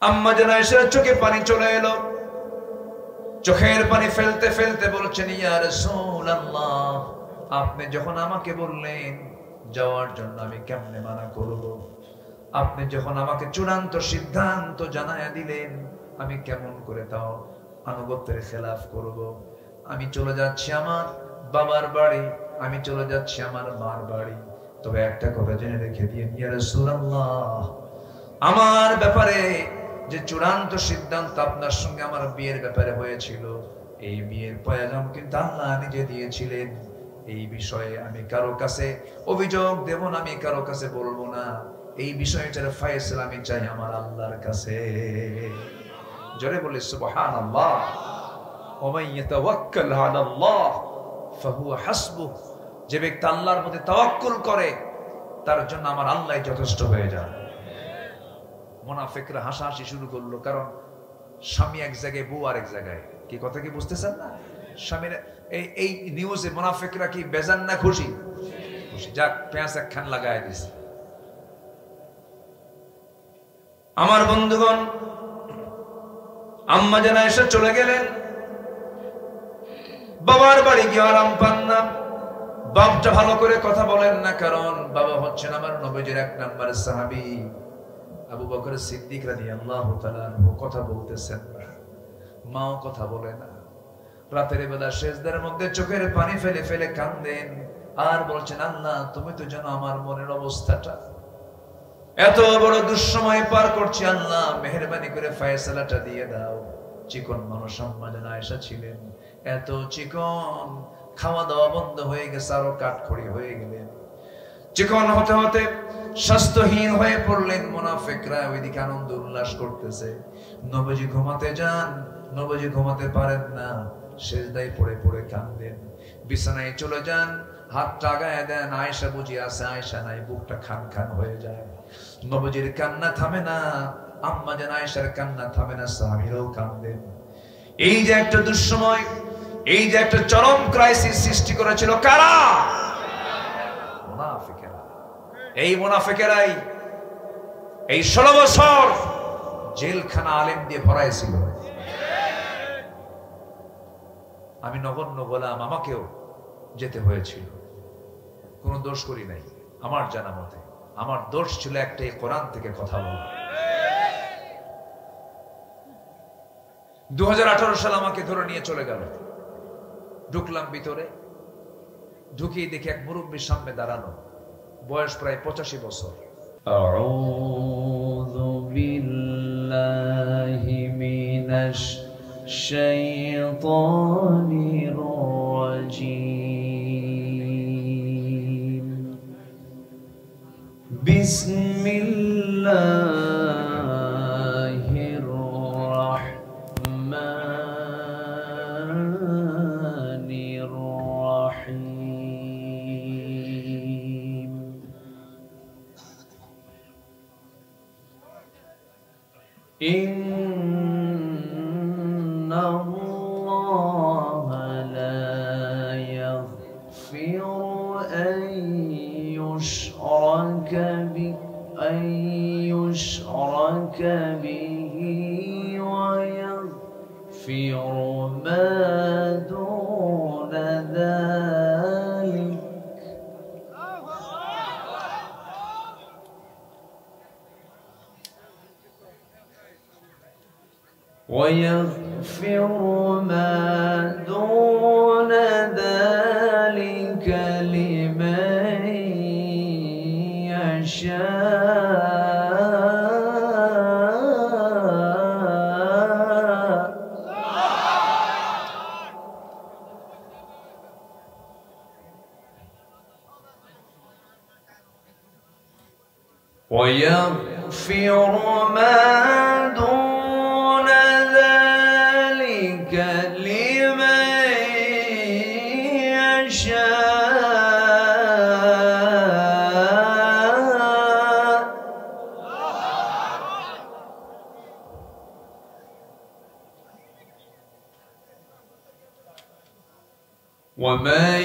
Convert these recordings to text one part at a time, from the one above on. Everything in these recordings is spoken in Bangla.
আম্মা জান আয়েশার চোখে পানি চলে এলো, চোখের পানি ফেলতে ফেলতে বলছেন, ইয়া রাসূলুল্লাহ, আপনি যখন আমাকে বললেন যাওয়ার জন্য আমি কেমনে মানা করব? আপনি যখন আমাকে চূড়ান্ত সিদ্ধান্ত জানায়া দিলেন, আমি কেমন করে তাও আনুগত্যের খেলাফ করব? আমি চলে যাচ্ছি আমার বাবার বাড়ি, আমি চলে যাচ্ছি আমার মার বাড়ি, তবে একটা কথা জেনে রেখে দিন ইয়া রাসূলুল্লাহ, আমার ব্যাপারে যে চূড়ান্ত সিদ্ধান্ত আপনার সঙ্গে আমার বিয়ের ব্যাপারে হয়েছিল, এই বিয়ের পয়গাম কিন্তু আল্লাহ নিজে দিয়েছিলেন। এই বিষয়ে আমি কারো কাছে অভিযোগ দেব না, আমি কারো কাছে বলবো না। এই বিষয়টার ফয়সালা আমি চাই আমার আল্লাহর কাছে। জোরে বলি সুবহানাল্লাহ। ওয়া ইয়াতাওয়াক্কাল আলাল্লাহ ফাহুয়া হাসবুহ। যে ব্যক্তি আল্লাহর প্রতি তাওয়াক্কুল করে তার জন্য আমার আল্লাহই যথেষ্ট হয়ে যায়। মুনাফিকরা হাসাহাসি শুরু করলো, কারণ স্বামী এক জায়গায়, বউ আরেক জায়গায়। কি কথা কি বুঝতেছেন না? স্বামীর এই নিউজে মুনাফিকরা কি বেজান না খুশি? খুশি। যাক, পেঁয়াজ একখান লাগায় দিছে। আমার বন্ধুগণ, আম্মা জান আয়েশা চলে গেলেন, বাবার বাড়ি গিয়ে আরাম পান না। বাপটা ভালো করে কথা বলেন না, কারণ বাবা হচ্ছেন আমার নবীজির 1 নম্বরের সাহাবী আবু বকর সিদ্দিক রাদিয়াল্লাহু তাআলা আনহু। কথা বলতেছেন না, মাও কথা বলে না। রাতের বেলা সেজদার মধ্যে চোখের পানি ফেলে ফেলে কাঁদেন আর বলছেন, আল্লাহ তুমি তো জানো আমার মনের অবস্থাটা, এত বড় দুঃসময় পার করছি, আল্লাহ মেহেরবানি করে ফয়সালাটা দিয়ে দাও। চিকন মানুষ আম্মা জান আয়েশা ছিলেন, এত চিকন, খাওয়া দাওয়া বন্ধ হয়ে গেছে, আরো কাঠখড়ি হয়ে গেলেন। চিকন হতে হতে স্বাস্থ্যহীন হয়ে পড়লেন। মুনাফিকরা ওইদিকে আনন্দ উল্লাস করতেছে। নবীজি ঘুমাতে যান, নবীজি ঘুমাতে পারেন না, সেজদায় পড়ে পড়ে কাঁদেন। বিছানায় চলে যান, হাতটা আগায় দেন, আয়েশা বুঝি আছে, আয়েশা নাই, বুকটা খান খান হয়ে যায়। নবীজির কান্না থামে না, আম্মা জান আয়েশার কান্না থামে না, সাহাবীরাও কাঁদেন। এই যে একটা দুঃসময়, এই যে একটা চরম ক্রাইসিস সৃষ্টি করেছিল কারা? মুনাফিকেরা। এই মুনাফিকেরাই এই 16 বছর জেলখানা আলেম দিয়ে ভরাইছিল। আমি নগণ্য গোলাম, আমাকেও যেতে হয়েছিল, কোনো দোষ করি নাই। আমার জানা মতে আমার দোষ ছিল একটাই, কোরআন থেকে কথা বলা। 2018 সালে আমাকে ধরে নিয়ে চলে গেল। ঢুকলাম ভিতরে, ঢুকিয়ে দেখি এক মুরব্বীর সামনে দাঁড়ানো, বয়স প্রায় 85 বছর। আউযু বিল্লাহি মিনাশ শাইতানির রাজীম। বিসমিল্লাহির রাহমানির রাহিম। ইন্নাল্লাহা লা ইয়াগফিরু আন yushraka bihi wa yaghfiru ma duna dhalik ويغفر ما دون ذلك لمن يشاء ويغفر ما دون ذلك لمن يشاء ومن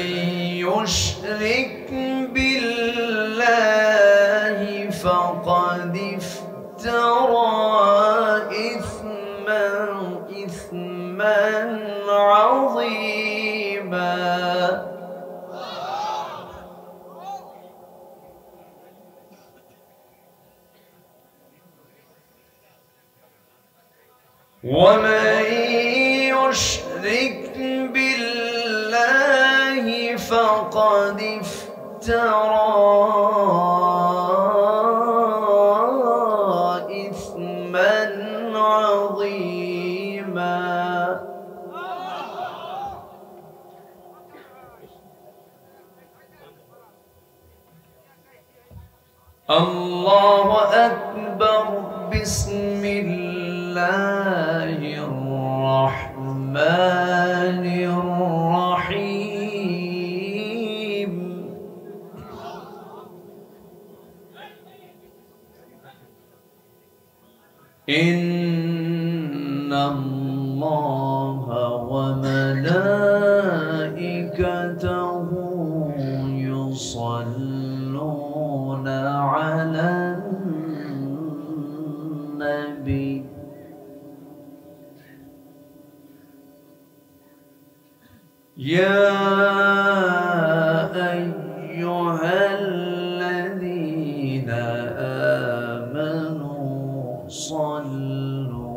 يشرك بالله فقد افترى ومن يشرك بالله فقد افترى إثما عظيما. الله أكبر. بسم الله الرحمن الرحيم. إن الله وملائكته يصلون على النبي يا أيها الذين آمنوا صلوا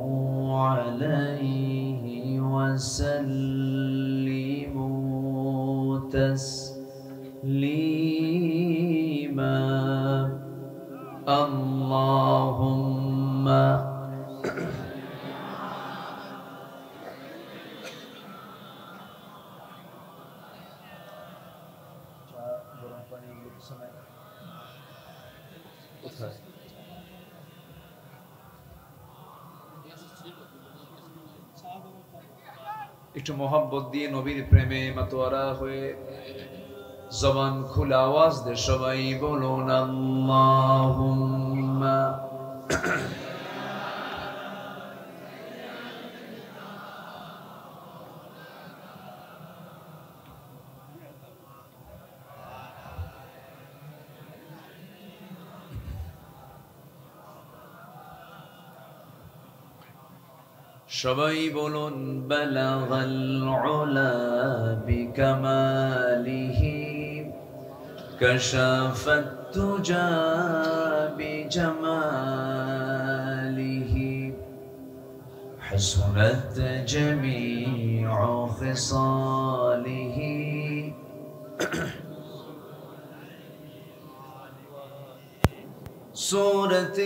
عليه وسلموا تسليما. اللهم একটু মোহাব্বত দিয়ে নবীর প্রেমে মাতোয়ারা হয়ে জবান খুলে আওয়াজ দিয়ে সবাই বলুন আল্লাহুম্মা সবাই বলুন বালাগাল উলা বিকামালিহি কাশাফাত তুজা বিজামালিহি হাসনাত জামিউ খিসালিহি سورة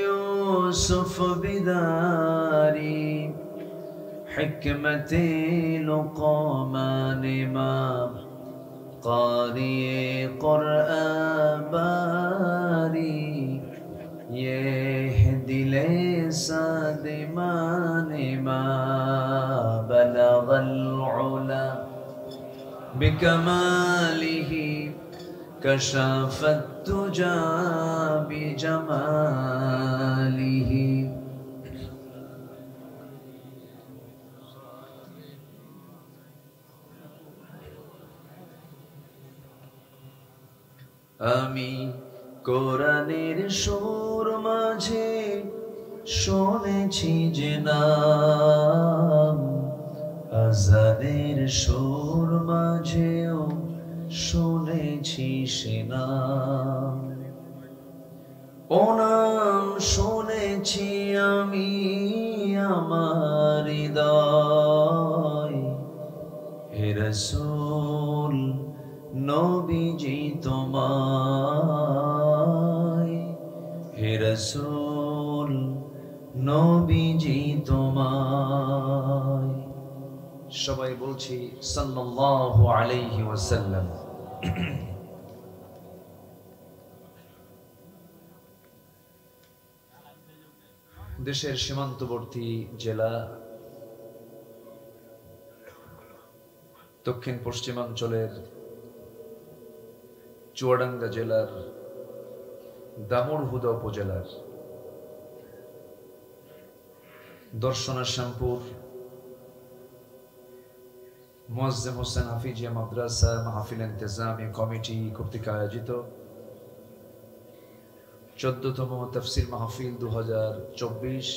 يوسف بداري حكمة لقمان ما قارئ قرآن باري يهدي لسان ما بلغ العلا بكماله كشف الدجى بجماله আমি কোরআনের সুর মাঝে শুনেছি যে নাম, আজানের সুর মাঝেও শুনেছি সে নাম। ও নাম শুনেছি আমি আমার হৃদয়, হে রাসূল নবীজি তোমায়, হে রাসূল নবীজি তোমায়। সবাই বলছি সাল্লাল্লাহু আলাইহি ওয়াসাল্লাম। দেশের সীমান্তবর্তী জেলা দক্ষিণ পশ্চিমাঞ্চলের চুয়াডাঙ্গা জেলার দামুড়হুদা উপজেলার দর্শনা শ্যামপুর মুয়াজ্জেম হোসেন হাফিজিয়া মাদ্রাসা মাহফিল ইন্তেজামি কমিটি কর্তৃক আয়োজিত 14তম তাফসীর মাহফিল 2024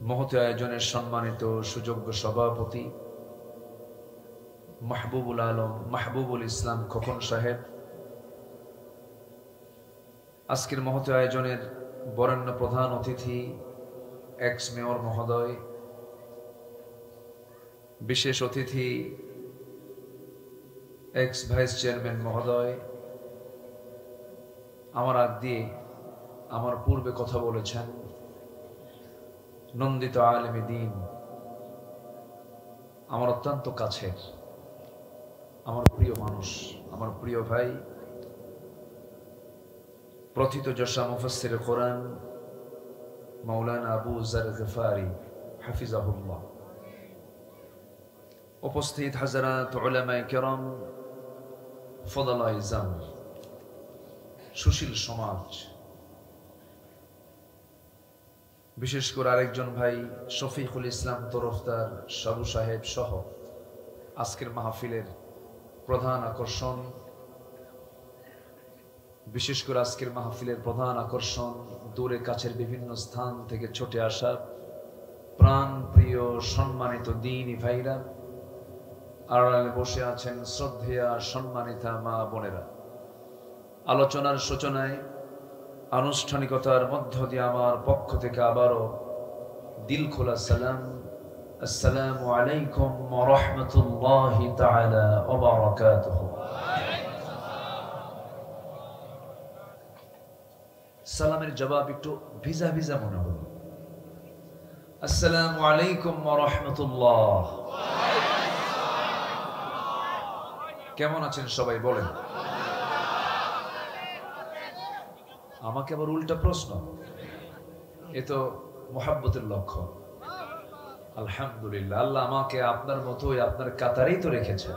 মহৎ আয়োজনের সম্মানিত সুযোগ্য সভাপতি মাহবুবুল আলম মাহবুবুল ইসলাম খোকন সাহেব, আজকের মহৎ আয়োজনের বরেণ্য প্রধান অতিথি এক্স মেয়র মহোদয়, বিশেষ অতিথি এক্স ভাইস চেয়ারম্যান মহোদয়, আমার আগ দিয়ে আমার পূর্বে কথা বলেছেন নন্দিত আলেমে দ্বীন, আমার অত্যন্ত কাছের, আমার প্রিয় মানুষ, আমার প্রিয় ভাই, প্রথিতযশা মুফাসসির কোরআন মাওলানা আবু যার গফারি হাফিজাহুল্লাহ, উপস্থিত হাজরাত উলামায়ে কেরাম, ফদলায়ে জাম, সুশীল সমাজ, বিশেষ করে আরেকজন ভাই শফিকুল ইসলাম তরফদার সাবু সাহেব সহ আজকের মাহফিলের প্রধান আকর্ষণ, বিশেষ করে আজকের মাহফিলের প্রধান আকর্ষণ দূরে কাছের বিভিন্ন স্থান থেকে ছুটে আসা প্রাণ প্রিয় সম্মানিত দ্বীনি ভাইরা, আড়ালে বসে আছেন শ্রদ্ধেয়া সম্মানিতা মা বোনেরা। আলোচনার সূচনায় আনুষ্ঠানিকতার মধ্য দিয়ে আমার পক্ষ থেকে আবারও দিল খোলা সালাম, আসসালামু আলাইকুম ওয়া রাহমাতুল্লাহি তাআলা ওয়া বারাকাতুহু। সালামের জবাব একটু ভিজা ভিজা মনে হলো। আসসালামু আলাইকুম ওয়া রাহমাতুল্লাহ। কেমন আছেন সবাই বলেন? আমাকে আবার উল্টা প্রশ্ন, এ তো মুহাব্বতের লক্ষণ। আলহামদুলিল্লাহ, আল্লাহ আমাকে আপনার মতোই আপনার কাতারেই তো রেখেছে,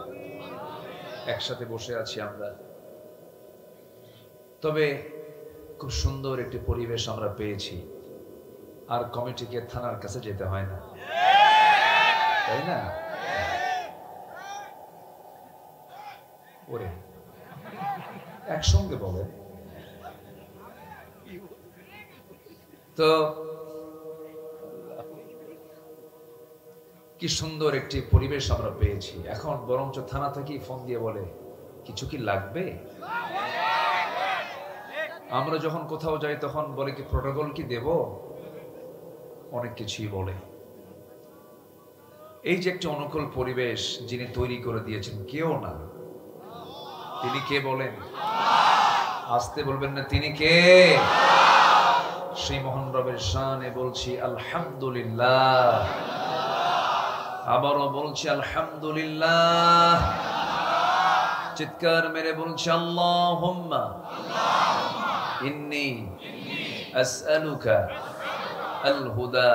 একসাথে বসে আছি আমরা। তবে খুব সুন্দর একটি পরিবেশ আমরা পেয়েছি, আর কমিটিকে থানার কাছে যেতে হয় না, তাই না? ওরে একসঙ্গে বলেন তো, কি সুন্দর একটি পরিবেশ আমরা পেয়েছি। এখন বরঞ্চ থানা থেকেই ফোন দিয়ে বলে কিছু কি লাগবে। আমরা যখন কোথাও যাই তখন বলে কি প্রোটোকল কি দেব, অনেক কিছুই বলে। এই যে একটি অনুকূল পরিবেশ যিনি তৈরি করে দিয়েছেন কেউ না, তিনি কে বলেন? আসতে বলবেন না, তিনি কে? সেই মহান রবের শানে বলছি আলহামদুলিল্লাহ, আবারও বলছি আলহামদুলিল্লাহ, চিৎকার মেরে বলছি আল্লাহুম্মা ইন্নী আসআলুকা আল হুদা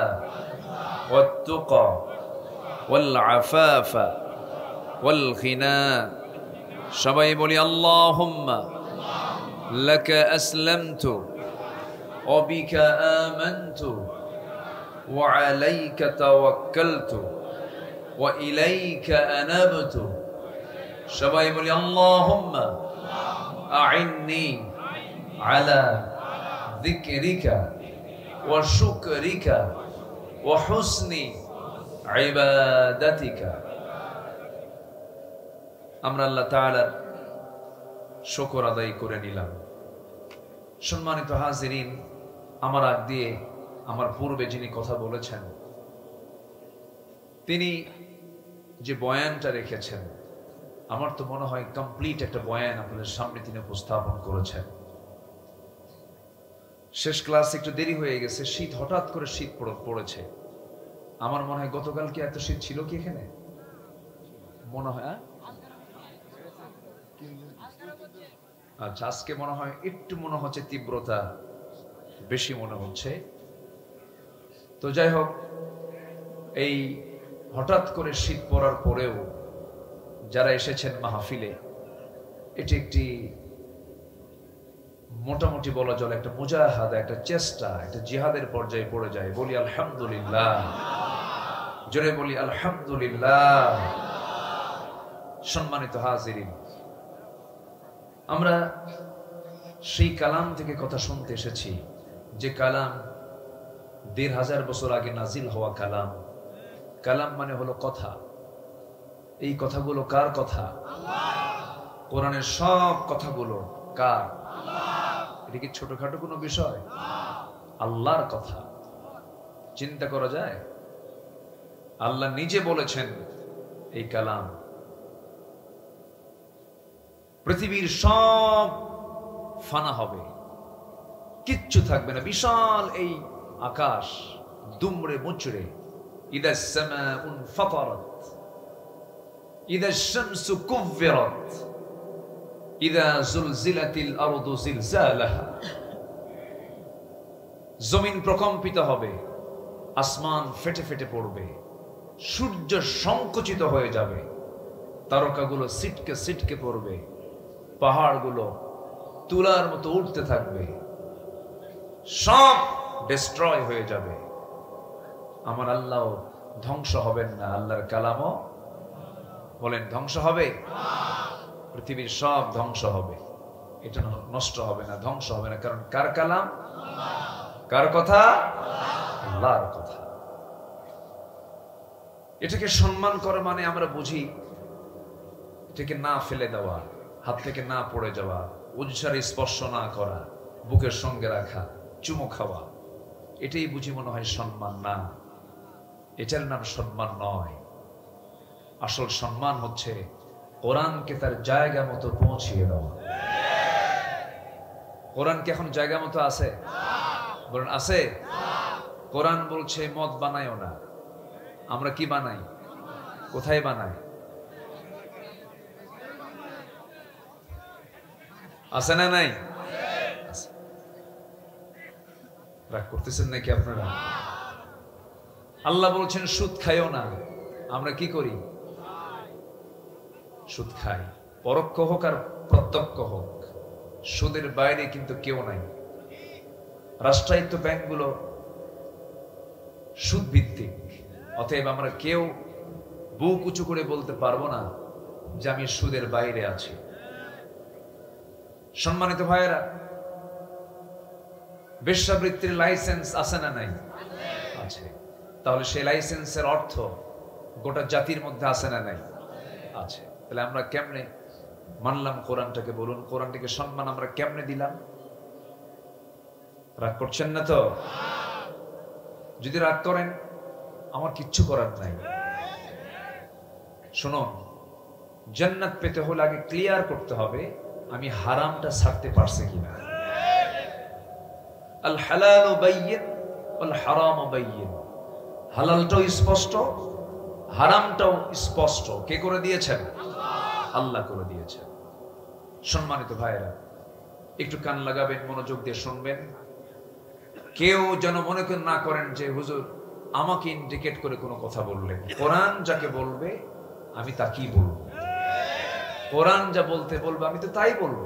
ওয়াত তুকা ওয়াল আফাফা ওয়াল গিনা। সবাই বলি আল্লাহুম্মা লাকা আসলামতু ওয়া বিকা আমানতু ওয়া আলাইকা তাওয়াক্কালতু ওয়া ইলাইকা আনাবতু। সবাই বলি আল্লাহুম্মা আইন্নি আলা যিকরিকা ওয়া শুকরিকা ওয়া হুসনি ইবাদাতিকা। আমরা আল্লাহ তাআলার শুকর আদায় করে নিলাম। সম্মানিত হাজিরিন, আমার আগ দিয়ে আমার পূর্বে যিনি কথা বলেছেন, তিনি যে বয়ানটা রেখেছেন, আমার তো মনে হয় কমপ্লিট একটা বয়ান আপনাদের সামনে তিনি উপস্থাপন করেছেন। শেষ ক্লাস একটু দেরি হয়ে গেছে, শীত হঠাৎ করে শীত পড়েছে। আমার মনে হয় গতকাল কি এত শীত ছিল কি এখানে? মনে হয় আচ্ছা, আজকে মনে হয় একটু মনে হচ্ছে তীব্রতা বেশি মনে হচ্ছে। তো যাই হোক, এই হঠাৎ করে শীত পড়ার পরেও যারা এসেছেন মাহফিলে, এটি একটি মোটামুটি বলা চলে একটা মুজাহাদা, একটা চেষ্টা, একটা জিহাদের পর্যায়ে পড়ে যায়। বলি আলহামদুলিল্লাহ, জোরে বলি আলহামদুলিল্লাহ। সম্মানিত হাজিরিন, আমরা সেই কালাম থেকে কথা শুনতে এসেছি, যে কালাম ১৫০০ বছর আগে নাজিল হওয়া কালাম। কালাম মানে হলো কথা। এই কথাগুলো কার কথা? কোরআনের সব কথাগুলো কার? এটা কি ছোটখাটো কোনো বিষয়? আল্লাহর কথা। চিন্তা করা যায়? আল্লাহ নিজে বলেছেন এই কালাম পৃথিবীর সব ফানা হবে, কিচ্ছু থাকবে না, বিশাল এই আকাশ দুমড়ে মুচড়ে। ইদা সামাউন ফাতারাত, ইদা শামসু কুব্বিরাত, ইদা জুলজিলাতিল আরদু জিলজালাহা। জমিন প্রকম্পিত হবে, আসমান ফেটে ফেটে পড়বে, সূর্য সংকুচিত হয়ে যাবে, তারকাগুলো সিটকে সিটকে পড়বে, পাহাড়গুলো তুলার মতো উঠতে থাকবে, সব ডিস্ট্রয় হয়ে যাবে। আমার আল্লাহ ধ্বংস হবেন না, আল্লাহর কালামও বলেন ধ্বংস হবে। পৃথিবীর সব ধ্বংস হবে, এটা নষ্ট হবে না, ধ্বংস হবে না। কারণ কার কালাম? কার কথা? আল্লাহর কথা। এটাকে সম্মান করা মানে আমরা বুঝি এটাকে না ফেলে দেওয়া, হাত থেকে না পড়ে যাওয়া, উজ্জারে স্পর্শ না করা, বুকের সঙ্গে রাখা, চুমো খাওয়া, এটাই বুঝি মনে হয় সম্মান। না, এটার নাম সম্মান নয়। আসল সম্মান হচ্ছে কোরআনকে তার জায়গা মতো পৌঁছিয়ে দেওয়া। কোরআন কি এখন জায়গা মতো আছে? বলেন আছে? কোরআন বলছে মদ বানাইও না। আমরা কি বানাই? কোথায় বানাই? আছে না নাই? রাগ করতেছেন নাকি আপনারা? আল্লাহ বলছেন সুদ খাইও না। আমরা কি করি? সুদ খাই, পরোক্ষ হোক আর প্রত্যক্ষ হোক। সুদের বাইরে কিন্তু কেউ নাই। রাষ্ট্রায়ত্ত ব্যাংকগুলো সুদ ভিত্তিক, অতএব আমরা কেউ বুক উঁচু করে বলতে পারবো না যে আমি সুদের বাইরে আছি। সম্মানিত ভাইয়েরা, বেশ্যাবৃত্তির লাইসেন্স আছে না নাই? আছে। তাহলে সেই লাইসেন্সের অর্থ গোটা জাতির মধ্যে আছে না নাই? আছে। তাহলে আমরা কেমনে মানলাম কোরআনটাকে? বলুন, কোরআনটাকে সম্মান আমরা কেমনে দিলাম? রাগ করছেন না তো? যদি রাগ করেন আমার কিচ্ছু করার নাই। শুনুন, জান্নাত পেতে হলে আগে ক্লিয়ার করতে হবে আমি হারামটা ছাড়তে পারছি কিনা। আল হালালু বাইয়িন ওয়াল হারামু বাইয়িন। হালালটাও স্পষ্ট, হারামটাও স্পষ্ট। কে করে দিয়েছেন? আল্লাহ করে দিয়েছেন। সম্মানিত ভাইয়েরা, একটু কান লাগাবেন, মনোযোগ দিয়ে শুনবেন। কেউ যেন মনে না করেন যে হুজুর আমাকে ইন্ডিকেট করে কোনো কথা বললেন। কোরআন যাকে বলবে আমি তাকেই বলবো। কোরআন যা বলতে বলবে আমি তো তাই বলবো।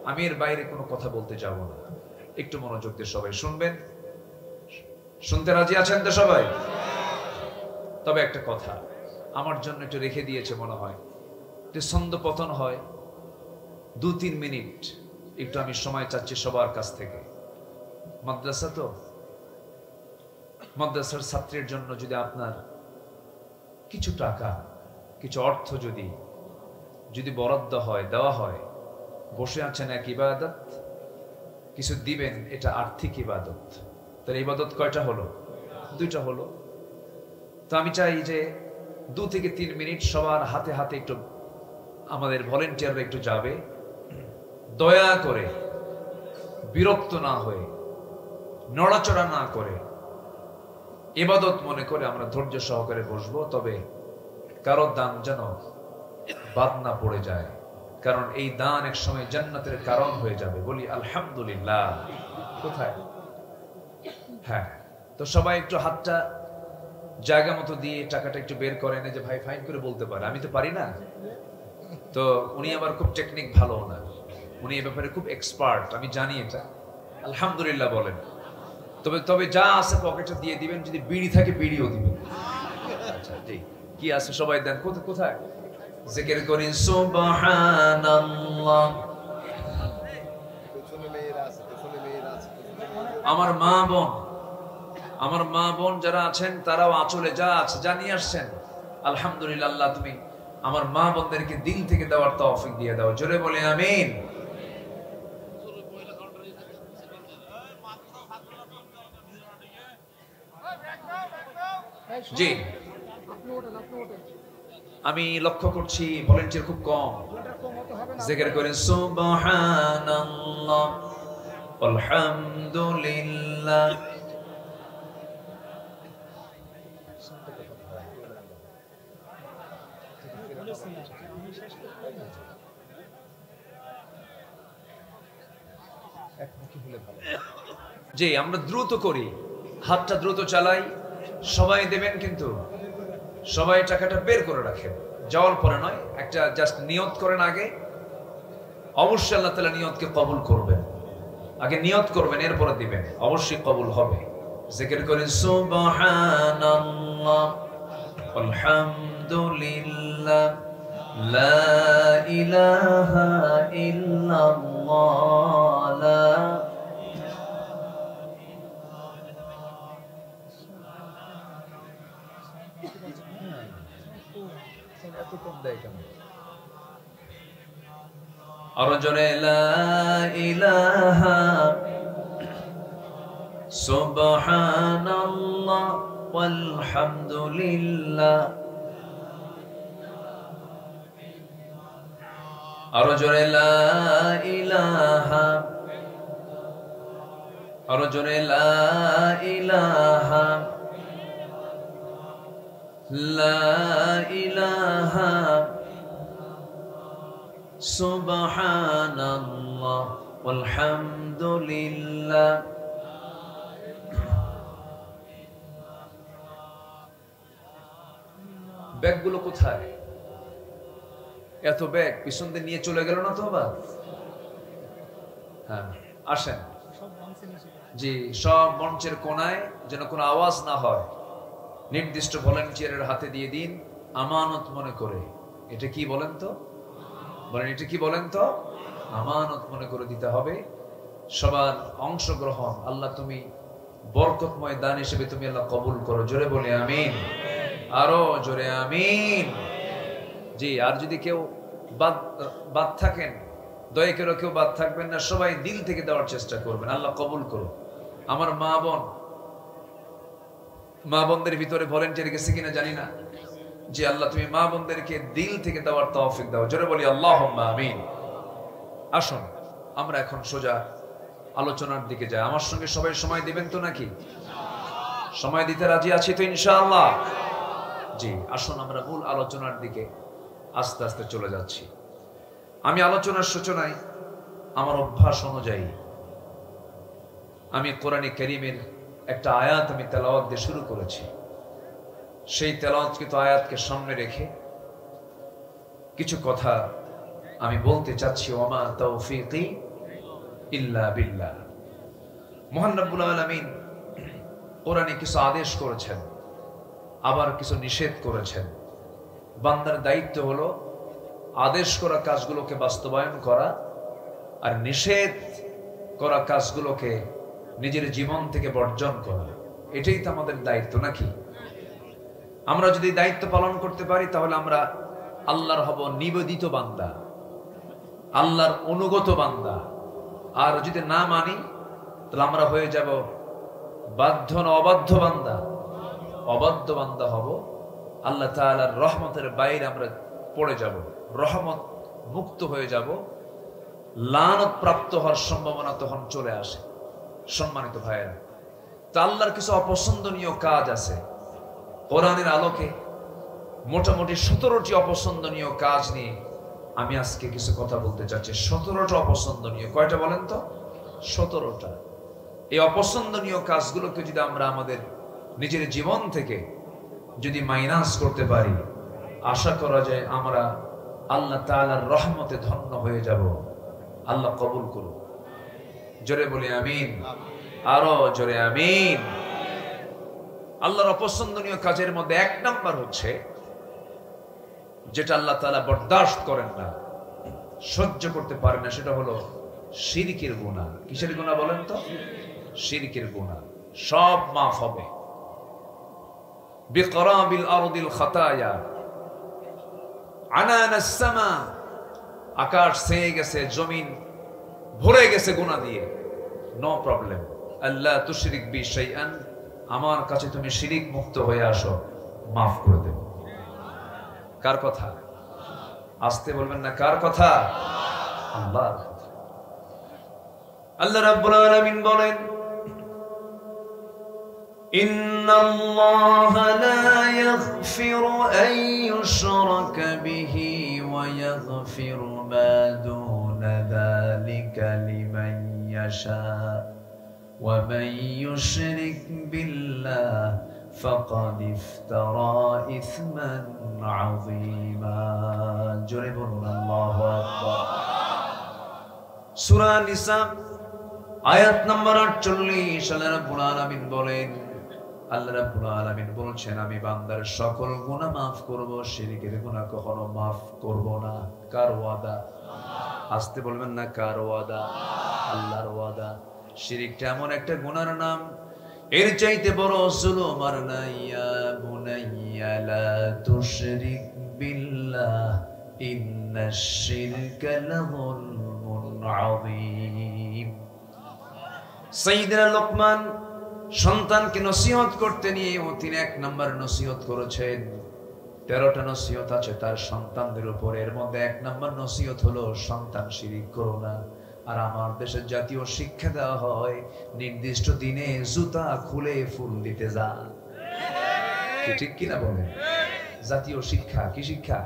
আমি এর বাইরে কোনো কথা বলতে যাব না। একটু মনোযোগ দিয়ে সবাই শুনবেন। শুনতে রাজি আছেন তো সবাই? তবে একটা কথা আমার জন্য একটু রেখে দিয়েছে মনে হয়, যে ছন্দ পতন হয় 2-3 মিনিট একটু আমি সময় চাচ্ছি সবার কাছ থেকে। মাদ্রাসা তো, মাদ্রাসার ছাত্রের জন্য যদি আপনার কিছু টাকা, কিছু অর্থ যদি বরাদ্দ হয়, দেওয়া হয়, বসে আছেন এক ইবাদত, কিছু দিবেন, এটা আর্থিক ইবাদত। তাহলে ইবাদত কয়টা হলো? 2টা হলো। তো আমি চাই যে 2 থেকে 3 মিনিট সবার হাতে হাতে একটু আমাদের ভলেন্টিয়াররা একটু যাবে, দয়া করে বিরক্ত না হয়ে, নড়াচড়া না করে, ইবাদত মনে করে আমরা ধৈর্য সহকারে বসবো। তবে কারো দান যেন বাদ না পড়ে যায়, কারণ এই দান এক সময় জান্নাতের কারণ হয়ে যাবে। বলি আলহামদুলিল্লাহ। কোথায়? হ্যাঁ, তো সবাই একটু হাতটা জায়গা মতো দিয়ে টাকাটা একটু বের করেন। যে ভাই ফাইন করে বলতে পারে, আমি তো পারি না। তো উনি আবার খুব টেকনিক ভালো না, উনি এ ব্যাপারে খুব এক্সপার্ট, আমি জানি এটা। আলহামদুলিল্লাহ বলেন। তবে যা আছে পকেটে দিয়ে দিবেন, যদি বিড়ি থাকে বিড়িও দিবেন। আচ্ছা জি, কি আছে সবাই দেন। কোথায়? জিকির করি সুবহানাল্লাহ। আমার মা বোন যারা আছেন তারাও আঁচলে যা আছে যা নিয়ে আসছেন, আলহামদুলিল্লাহ। আল্লাহ তুমি আমার মা বোনদেরকে দিল থেকে দেওয়ার তৌফিক দিয়ে দাও। জোরে বলে আমিন। জি, আমি লক্ষ্য করছি ভলেন্টিয়ার খুব কম। জিকির করেন সুবহানাল্লাহ আলহামদুলিল্লাহ। জি, আমরা দ্রুত করি, হাতটা দ্রুত চালাই। সবাই দেবেন কিন্তু সবাই টাকাটা বের করে রাখেন, যাওয়ার পরে নয়। একটা জাস্ট নিয়ত করেন আগে, অবশ্যই আল্লাহ তাআলা নিয়তকে কবুল করবেন। আগে নিয়ত করবেন, এরপরে দিবেন, অবশ্যই কবুল হবে। জিকির করেন সুবহানাল্লাহ আলহামদুলিল্লাহ লা ইলাহা ইল্লাল্লাহ লা আরো জোরে লা ইলাহা সুবহানাল্লাহ ওয়ালহামদুলিল্লাহ। আরো জোরে লা ইলাহা, আরো জোরে লা ইলাহা লা ইলাহা সুবহানাল্লাহ ওয়ালহামদুলিল্লাহ। ব্যাগগুলো কোথায়? এত ব্যাগ পিছন দিয়ে নিয়ে চলে গেল না তো আবার? হ্যাঁ, আসেন। জি, সব মঞ্চের কোনায়, যেন কোনো আওয়াজ না হয়, নির্দিষ্ট ভলান্টিয়ারের হাতে দিয়ে দিন, আমানত মনে করে। এটা কি বলেন তো? বলেন, এটা কি বলেন তো? আমানত মনে করে দিতে হবে। সবার অংশগ্রহণ আল্লাহ তুমি বরকতময় দান হিসেবে তুমি আল্লাহ কবুল করো। জোরে বলে আমিন, আরো জোরে আমিন। জি, আর যদি কেউ বাদ থাকেন, দয়া করে কেউ বাদ থাকবেন না, সবাই দিল থেকে দেওয়ার চেষ্টা করবেন। আল্লাহ কবুল করো। আমার মা বোনদের ভিতরে ভলেন্টিয়ার গেছে কিনা জানি না। যে আল্লাহ তুমি মা বোনদেরকে দিল থেকে দেওয়ার তৌফিক দাও। জোরে বলি আল্লাহুম্মা আমিন। আসুন আমরা এখন সোজা আলোচনার দিকে যাই। আমার সঙ্গে সবাই সময় দিবেন তো নাকি? সময় দিতে রাজি আছি তো ইনশাআল্লাহ? জি, আসুন আমরা মূল আলোচনার দিকে আস্তে আস্তে চলে যাচ্ছি। আমি আলোচনার সূচনায় আমার অভ্যাস অনুযায়ী আমি কোরআনে কারীমের একটা আয়াত আমি তেলাওয়াত দিয়ে শুরু করেছি। সেই তেলাওয়াতকৃত আয়াতকে সামনে রেখে কিছু কথা আমি বলতে চাচ্ছি। ওমা তাওফীকি ইল্লা বিল্লাহ। মহান রব্বুল আলামিন কোরআনে কিছু আদেশ করেছেন, আবার কিছু নিষেধ করেছেন। বান্দার দায়িত্ব হলো আদেশ করা কাজগুলোকে বাস্তবায়ন করা, আর নিষেধ করা কাজগুলোকে নিজের জীবন থেকে বর্জন করা। এটাই তো আমাদের দায়িত্ব নাকি? আমরা যদি দায়িত্ব পালন করতে পারি তাহলে আমরা আল্লাহর হব নিবেদিত বান্দা, আল্লাহর অনুগত বান্দা। আর যদি না মানি তাহলে আমরা হয়ে যাব বাধ্য না অবাধ্য বান্দা, অবাধ্য বান্দা হব। আল্লাহ তাআলার রহমতের বাইরে আমরা পড়ে যাব, রহমত মুক্ত হয়ে যাব, লানত প্রাপ্ত হওয়ার সম্ভাবনা তখন চলে আসে। সম্মানিত ভাইয়েরা, তা আল্লাহর কিছু অপছন্দনীয় কাজ আছে। কোরআনের আলোকে মোটামুটি 17টি অপছন্দনীয় কাজ নিয়ে আমি আজকে কিছু কথা বলতে চাচ্ছি। 17টা অপছন্দনীয়। কয়টা বলেন তো? 17টা। এই অপছন্দনীয় কাজগুলোকে যদি আমরা আমাদের নিজের জীবন থেকে যদি মাইনাস করতে পারি, আশা করা যায় আমরা আল্লাহ তাআলার রহমতে ধন্য হয়ে যাব। আল্লাহ কবুল করুন। জোরে বলি আমিন, আরো জোরে আমিন। আল্লাহর অপছন্দনীয় কাজের মধ্যে 1 নাম্বার হচ্ছে যেটা আল্লাহ তাআলা বরদাস্ত করেন না, সহ্য করতে পারেন না, সেটা হলো শিরকের গুনাহ। কিসের গুনাহ বলেন তো? শিরকের গুনাহ। সব মাফ হবে। বিকরাবিল আরদিল খাতায়া আনানাস সামা, আকাশ ছেয়ে গেছে, জমিন ভরে গেছে গুনাহ দিয়ে, নো প্রবলেম। আল্লাহ তুশরিক বি শাইআন, আমার কাছে তুমি শিরিক মুক্ত হয়ে আসো, মাফ করে দেব। কার কথা? আসতে বলবেন না, কার কথা? আল্লাহর কথা। আল্লাহ রাব্বুল আলামিন বলেন, ইন্নাল্লাহা লা ইয়াগফিরু আন ইউশরাকা বিহি ওয়া ইয়াগফিরু মা দুনা যালিকা লিমান ইয়াশা ওয়া মান ইউশরিক বিল্লাহ ফাকাদ ইফতারা ইসমান আযীমা। জোরে বলুন আল্লাহু আকবার। সূরা নিসা আয়াত নম্বর 48 আল্লাহ রাব্বুল আলামিন বলেন, আল্লাহ রাব্বুল আলামিন বলছেন, আমি বান্দার সকল গুনাহ মাফ করব, শিরকের গুনাহ কখনো মাফ করব না। কার ওয়াদা? আসতে বলবেন না, কার ওয়াদা? আল্লাহর ওয়াদা। শিরকটা এমন একটা গুনার নাম, এর চাইতে বড় জুলুম আর নাই। ইয়া বুনাইয়া লা তুশরিক বিল্লাহ ইন্নাশ শিরকা লাযুলমুন আযীম। সাইয়্যিদনা লোকমান সন্তানকে নসিহত করতে নিয়ে তিনি 1 নম্বর নসিহত করেছেন। 13টা নসিহত আছে তার সন্তানদের উপর, এর মধ্যে 1 নম্বর নসিহত হলো সন্তান শিরিক করো না। আর আমার দেশে জাতীয় শিক্ষা দেওয়া হয়, নির্দিষ্ট দিনে জুতা খুলে ফুল দিতে যা। কি ঠিক কিনা বলেন? জাতীয় শিক্ষা। কি শিক্ষা?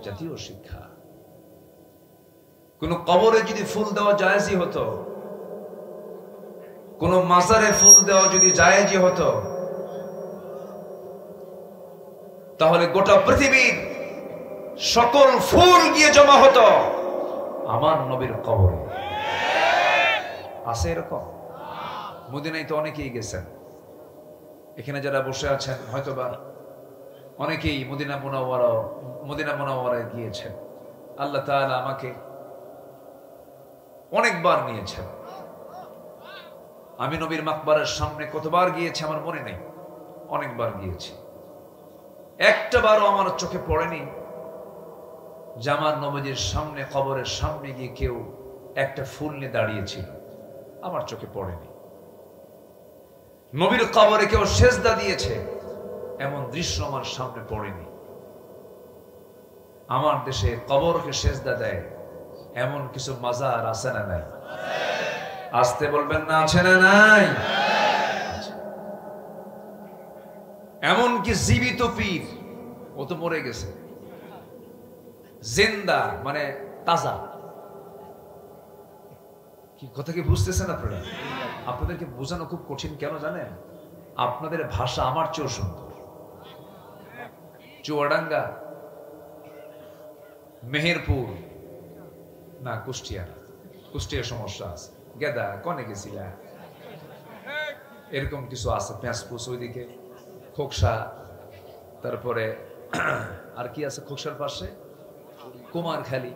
জাতীয় শিক্ষা। কোন কবরে যদি ফুল দেওয়া জায়েজই হতো, কোন মাজারে ফুল দেওয়া যদি জায়েজই হতো, তাহলে গোটা পৃথিবীর সকল ফুল গিয়ে জমা হতো আমার নবীর কবরে। আছে এরকম? মদিনায় তো অনেকেই গেছেন, এখানে যারা বসে আছেন হয়তোবা অনেকেই মদিনা মুনাওয়ারায় গিয়েছেন। আল্লাহ তাআলা আমাকে অনেকবার নিয়েছেন। আমি নবীর মাকবারের সামনে কতবার গিয়েছি আমার মনে নেই, অনেকবার গিয়েছি। একটা বারও আমার চোখে পড়েনি যে আমার নবীর সামনে, কবরের সামনে গিয়ে কেউ একটা ফুল নিয়ে দাঁড়িয়েছিল, আমার চোখে পড়েনি। নবীর কবরে কেউ সেজদা দিয়েছে, এমন দৃশ্য আমার সামনে পড়েনি। আমার দেশে কবরকে সেজদা দেয় এমন কিছু মাজার আছে না নাই? আসতে বলবেন না, আছে না নাই? এমন কি জীবিত পীর, ও তো মরে গেছে, জিন্দা মানে তাজা। কি কথা কি বুঝতেছেন আপনারা? আপনাদেরকে বোঝানো খুব কঠিন, কেন জানেন? আপনাদের ভাষা আমার চেয়েও সুন্দর। চুয়াডাঙ্গা, মেহেরপুর না, কুষ্টিয়া, কুষ্টিয়ার সমস্যা আছে, গেদা কনে গেছিলা, এরকম কিছু আছে, পেঁচপুস ওইদিকে, খোকসা, তারপরে আর কি আছে খোকসার পাশে, কুমারখালী,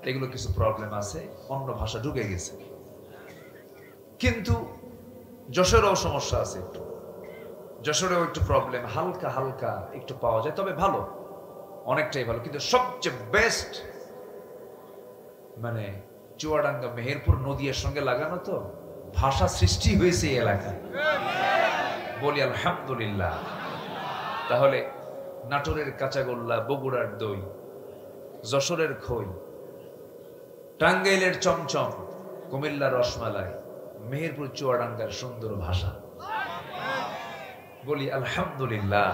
এগুলো কিছু প্রবলেম আছে, অন্য ভাষা ঢুকে গেছে। কিন্তু যশোরেও সমস্যা আছে একটু, যশোরেও একটু প্রবলেম হালকা হালকা একটু পাওয়া যায়, তবে ভালো, অনেকটাই ভালো। কিন্তু সবচেয়ে বেস্ট মানে চুয়াডাঙ্গা, মেহেরপুর নদীর সঙ্গে লাগানো, তো ভাষা সৃষ্টি হয়েছে এই এলাকায়, বলি আলহামদুলিল্লাহ। তাহলে নাটোরের কাঁচাগোল্লা, বগুড়ার দই, যশোরের খই, টাঙ্গাইলের চমচম, কুমিল্লার রসমালাই, মেহেরপুর চুয়াডাঙ্গার সুন্দর ভাষা, বলি আলহামদুলিল্লাহ।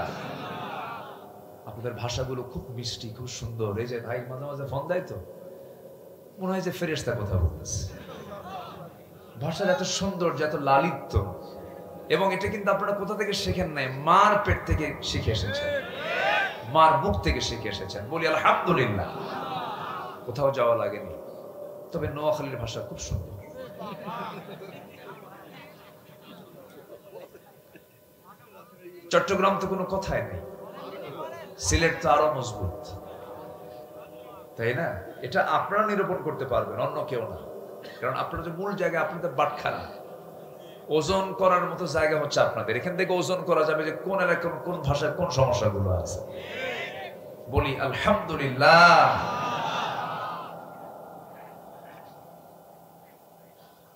আপনাদের ভাষাগুলো খুব মিষ্টি, খুব সুন্দর। এই যে ভাই মাঝে মাঝে ফোন দেয়, তো মনে হয় যে ফেরেশতা কথা বলতেছে। ভাষার এত সুন্দর, এত লালিত্য, এবং এটা কিন্তু আপনারা কোথা থেকে শেখেন নাই, মার পেট থেকে শিখে এসেছেন, মার মুখ থেকে শিখে এসেছেন, বলি আলহামদুলিল্লাহ। কোথাও যাওয়া লাগেনি। তবে নোয়াখালীর ভাষা খুব সুন্দর। চট্টগ্রাম তো কোনো কথাই নেই, সিলেট তো আরো মজবুত, তাই না? এটা আপনারা নিরূপণ করতে পারবেন, অন্য কেউ না। কারণ আপনারা যে মূল জায়গা, আপনাদের বাটখারা, ওজন করার মতো জায়গা হচ্ছে আপনাদের। এখান থেকে ওজন করা যাবে যে কোন এলাকার কোন ভাষায় কোন সমস্যাগুলো আছে। বলি আলহামদুলিল্লাহ।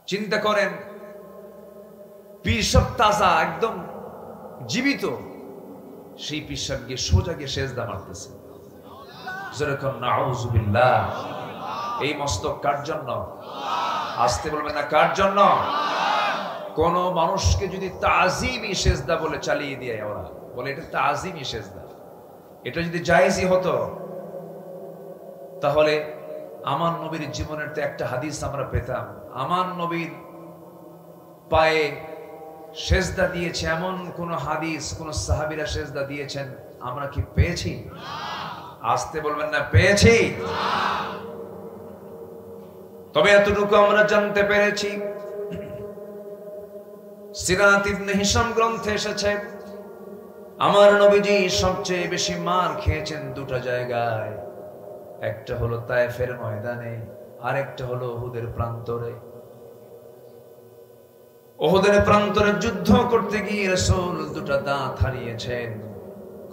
চিন্তা করেন, পীর সব তাজা, একদম জীবিত, সেই পিসাব গিয়ে সোজা গিয়ে সেজদা মারতেছে। যেরকম নাউযুবিল্লাহ। এই মস্তক কার জন্য? আসতে বলবেন না, কার জন্য? কোন মানুষকে যদি তাজিমি সেজদা বলে চালিয়ে দিয়ে ওরা বলে এটা তাজিমি সেজদা, এটা যদি জায়েজই হতো তাহলে আমার নবীর জীবনের তো একটা হাদিস আমরা পেতাম। আমার নবীর পায়ে সেজদা দিয়েছে এমন কোন হাদিস কোন সাহাবীরা সেজদা দিয়েছেন আমরা কি পেয়েছি? আসতে বলবেন না, পেয়েছি। তবে এতটুকু আমরা জানতে পেরেছি, সিরাত ইবনে হিশাম গ্রন্থে এসেছে আমার নবীজি সবচেয়ে বেশি মার খেয়েছেন দুটো জায়গায়। একটা হলো তায়েফের ময়দানে, আরেকটা হলো উহুদের প্রান্তরে। উহুদের প্রান্তরে যুদ্ধ করতে গিয়ে রাসূল দুটো দাঁত হারিয়েছেন।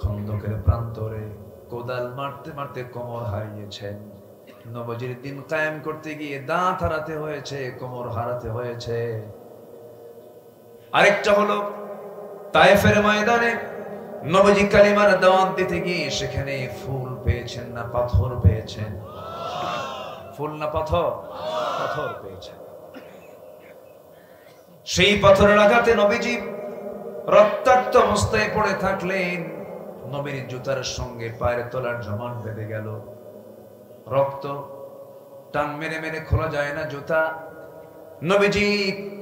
খন্দকের প্রান্তরে কোদাল মারতে মারতে কোমর হারিয়েছেন। নবীজির দিন কায়েম করতে গিয়ে দাঁত হারাতে হয়েছে, কোমর হারাতে হয়েছে। আরেকটা হলো তায়েফের ময়দানে নবীজি কালিমার দাওয়াত দিতে গিয়ে সেখানে ফুল পেয়েছেন না পাথর পেয়েছেন? ফুল না পাথর? পাথর পেয়েছেন। সেই পাথরের আঘাতে নবীজি রক্তাক্ত অবস্থায় পড়ে থাকলেন। নবীর জুতার সঙ্গে পায়ের তলার জমান বেঁধে গেল। রক্ত টান মেরে মেরে খোলা যায় না জুতা। নবীজি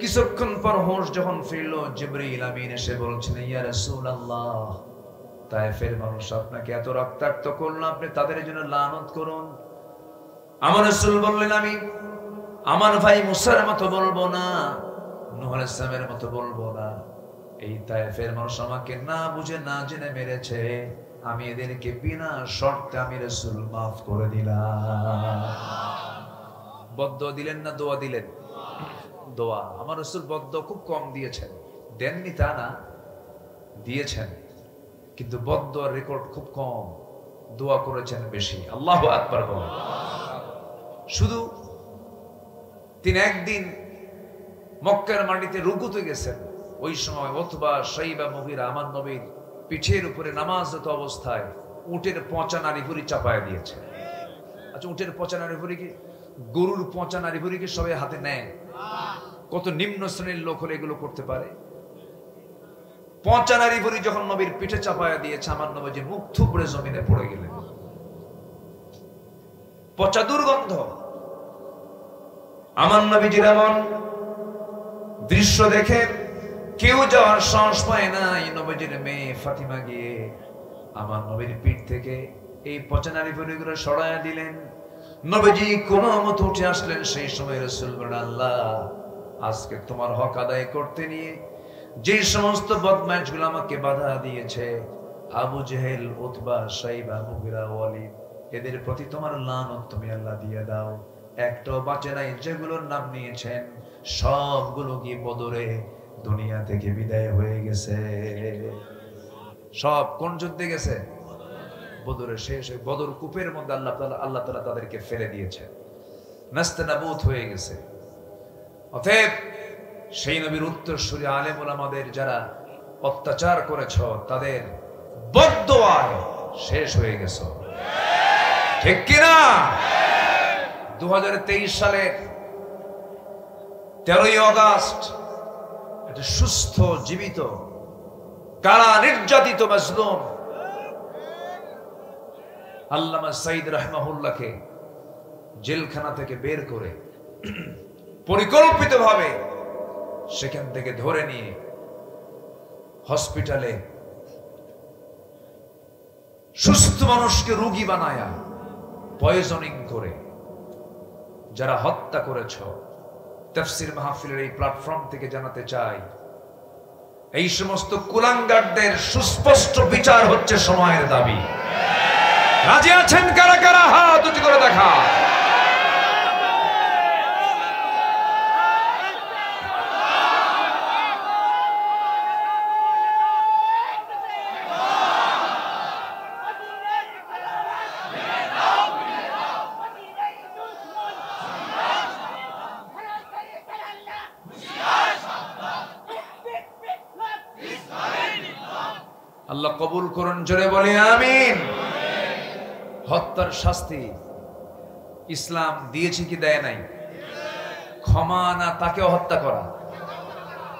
কিছুক্ষণ পর হোশ যখন ফিরল, জিবরিল আমিন এসে বলছেন, ইয়া রাসূলুল্লাহ, তায়েফের মানুষ আপনাকে এত রক্তাক্ত করলো, আপনি তাদের জন্য লানত করুন। আমার রাসূল বললেন, আমি আমার ভাই মুসার মতো বলবো না, নূহ আলাইহিস সালামের মতো বলবো না। এই তায়েফের মানুষ আমাকে না বুঝে না জেনে মেরেছে, আমি এদেরকে বিনা শর্তে আমি রাসূল মাফ করে দিলাম। বদদুয়া দিলেন না দোয়া দিলেন? দোয়া। আমার রাসূল বদদুয়া খুব কম দিয়েছেন, দেননি তা না, দিয়েছেন, কিন্তু বদদুয়ার রেকর্ড খুব কম, দোয়া করেছেন বেশি। আল্লাহু আকবার বলেন। শুধু তিনি একদিন মক্কার মাটিতে রুকুতে গেছেন, ওই সময় উতবা, শাইবা, মুগীরা আমার নবীর পিঠের উপরে নামাজরত অবস্থায় উটের পচা নাড়িভুড়ি চাপায় দিয়েছে। আচ্ছা, উটের পচা নাড়িভুড়ি কি, গরুর পচা নাড়িভুড়ি কি সবাই হাতে নেয়? কত নিম্ন শ্রেণীর লোক হলে এগুলো করতে পারে? পচা নাড়িভুড়ি যখন নবীর পিঠে চাপায়া দিয়েছে, আমার নবীজি মুখ থুবড়ে জমিনে পড়ে গেলেন। পচা দুর্গন্ধ। আমার নবীজির এমন দৃশ্য দেখে কেউ যাওয়ার সাহস পায় না। নবীজির মেয়ে ফাতিমা গিয়ে আমার নবীর পিঠ থেকে এই পচা নাড়িভুড়িগুলো সরাইয়া দিলেন। নবীজি কোন মতো উঠে আসলেন। সেই সময় রাসূল বলেন, আল্লাহ, আজকে তোমার হক আদায় করতে নিয়ে যে সমস্ত বদমাইশগুলো আমাকে বাধা দিয়েছে, আবু জেহেল, উতবা, শাইবা, মুগীরা, ওয়ালিদ, এদের প্রতি তোমার লানত তুমি আল্লাহ দিয়ে দাও। একটাও বাঁচে নাই। যেগুলোর নাম নিয়েছেন সবগুলো কি বদরে দুনিয়া থেকে বিদায় হয়ে গেছে। সব কোন যুদ্ধে গেছে? বদরে শেষ। বদর কূপের মধ্যে আল্লাহ তাআলা তাদেরকে ফেলে দিয়েছে, নাস্তানাবুদ হয়ে গেছে। অতএব সেই নবীর উত্তরসূরি আলেম ওলামাদের যারা অত্যাচার করেছ, তাদের বদদুয়ায় শেষ হয়ে গেছে। ঠিক কিনা? 2023 সালের 13ই আগস্ট একটা সুস্থ, জীবিত, কারা নির্যাতিত মাজলুম আল্লামা সাঈদ রাহমাহুল্লাহকে জেলখানা থেকে বের করে পরিকল্পিতভাবে সেখান থেকে ধরে নিয়ে হসপিটালে সুস্থ মানুষকে রোগী বানায়া পয়জনিং করে যারা হত্যা করেছ, তাফসীর মাহফিলের এই প্ল্যাটফর্ম থেকে জানাতে চাই, এই সমস্ত কুলাঙ্গারদের সুস্পষ্ট বিচার হচ্ছে সময়ের দাবি। রাজি আছেন কারা কারা? হাত উঁচু করে দেখা। আল্লাহ কবুল করুন, জোরে বলি আমিন। হত্যার শাস্তি ইসলাম দিয়েছে কি দেয় নাই? ক্ষমা না তাকেও হত্যা করা।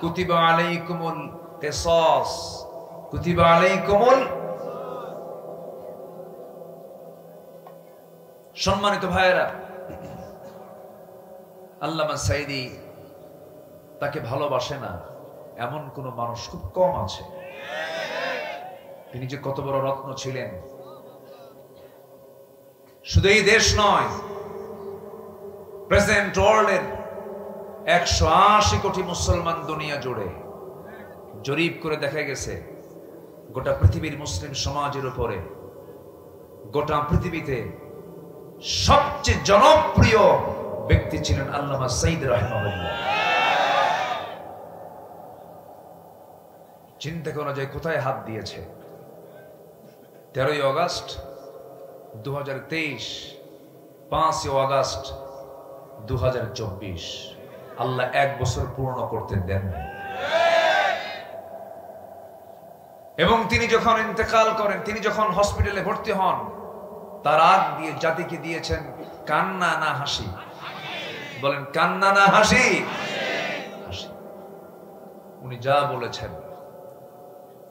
কুতিবা আলাইকুমুল কিসাস, কুতিবা আলাইকুমুল। সম্মানিত ভাইয়েরা, আল্লামা সাইদি তাকে ভালোবাসে না এমন কোন মানুষ খুব কম আছে। তিনি যে কত বড় রত্ন ছিলেন, শুধু এই দেশ নয়, প্রেজেন্ট ওয়ার্ল্ডের 180 কোটি মুসলমান দুনিয়া জুড়ে জরিপ করে দেখা গেছে গোটা পৃথিবীর মুসলিম সমাজের উপরে গোটা পৃথিবীতে সবচেয়ে জনপ্রিয় ব্যক্তি ছিলেন আল্লামা সাইদ রাহিমাহুল্লাহ। চিন্তা করা যায় কোথায় হাত দিয়েছে। 13ই আগস্ট 2023, 5ই আগস্ট 2024, আল্লাহ 1 বছর পূর্ণ করতে দেন। এবং তিনি যখন ইন্তেকাল করেন, তিনি যখন হসপিটালে ভর্তি হন, তার আগ দিয়ে জাতিকে দিয়েছেন কান্না না হাসি। বলেন কান্না না হাসি? হাসি। উনি যা বলেছেন,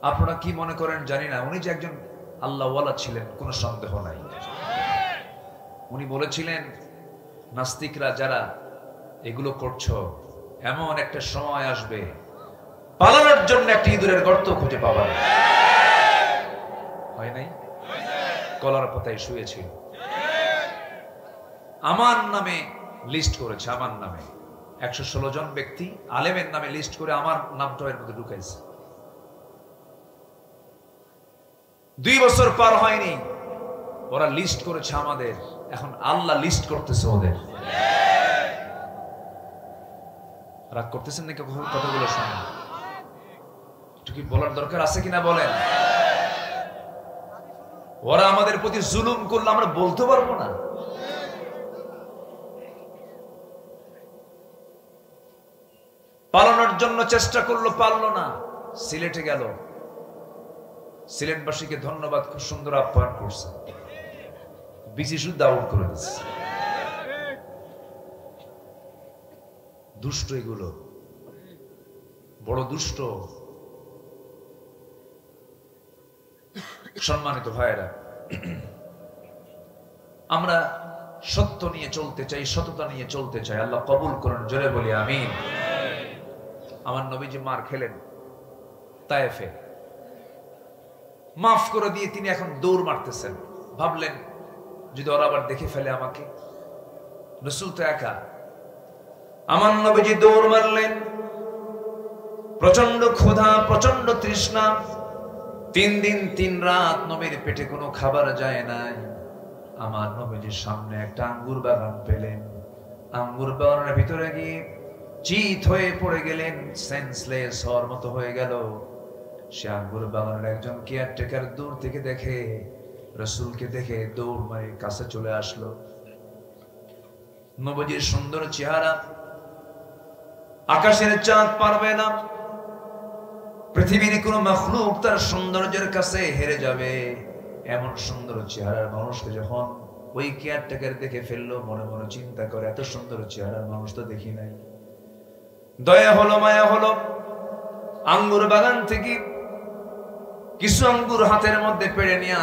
আপনারা কি মনে করেন জানি না, উনি যে একজন আল্লাহওয়ালা ছিলেন কোনো সন্দেহ নাই। উনি বলেছিলেন, নাস্তিকরা যারা এগুলো করছো, এমন একটা সময় আসবে পালানোর জন্য একটা ইঁদুরের গর্ত খুঁজে পাবা না। হয় নাই? কলার পাতায় শুয়েছিল, আমার নামে লিস্ট করেছে, আমার নামে 116 জন ব্যক্তি আলেমের নামে লিস্ট করে আমার নামটা এর মধ্যে ঢুকাইছে। 2 বছর পার হয়নি, ওরা লিস্ট করেছে আমাদের, এখন আল্লাহ লিস্ট করতেছে ওদের। রাগ করতেছেন নাকি কথাগুলো শুনে? একটু কি বলার দরকার আছে কিনা বলেন? ওরা আমাদের প্রতি জুলুম করলে আমরা বলতে পারবো না? পালানোর জন্য চেষ্টা করলো, পারলো না, সিলেটে গেল। সিলেটবাসীকে ধন্যবাদ, খুব সুন্দর আপ্যায়ন করছে, বিসি শুদ্ধ আউট করে দিচ্ছে। দুষ্ট এগুলো, বড় দুষ্ট। সম্মানিত ভাইয়েরা, আমরা সত্য নিয়ে চলতে চাই, সততা নিয়ে চলতে চাই। আল্লাহ কবুল করুন, জোরে বলি আমিন। আমার নবীজি মার খেলেন তায়েফে, মাফ করে দিয়ে তিনি এখন দৌড় মারতেছেন। ভাবলেন যদি ওরা আবার দেখে ফেলে আমাকে, রাসূল তো একা। আমার নবীজি দৌড় মারলেন, প্রচন্ড ক্ষুধা, প্রচন্ড তৃষ্ণা, 3 দিন 3 রাত নবীর পেটে কোনো খাবার যায় নাই। আমার নবীজির সামনে একটা আঙ্গুর বাগান পেলেন, আঙ্গুর বাগানের ভিতরে গিয়ে চিত হয়ে পড়ে গেলেন, সেন্সলেস হওয়ার মতো হয়ে গেল। সে আঙ্গুর বাগানের একজন কেয়ারটেকার দূর থেকে দেখে, রাসূলকে দেখে দৌড় মারে কাছে চলে আসলো। নবীজির সুন্দর চেহারা, আকাশের চাঁদ পারবে না, পৃথিবীর কোন মাখলুক তার সৌন্দর্যের কাছে হেরে যাবে। এমন সুন্দর চেহারার মানুষকে যখন ওই কেয়ারটেকার দেখে ফেললো, মনে মনে চিন্তা করে, এত সুন্দর চেহারার মানুষ তো দেখি নাই। দয়া হলো, মায়া হলো, আঙ্গুর বাগান থেকে কিছু আঙ্গুর হাতের মধ্যে পেড়ে নিয়ে,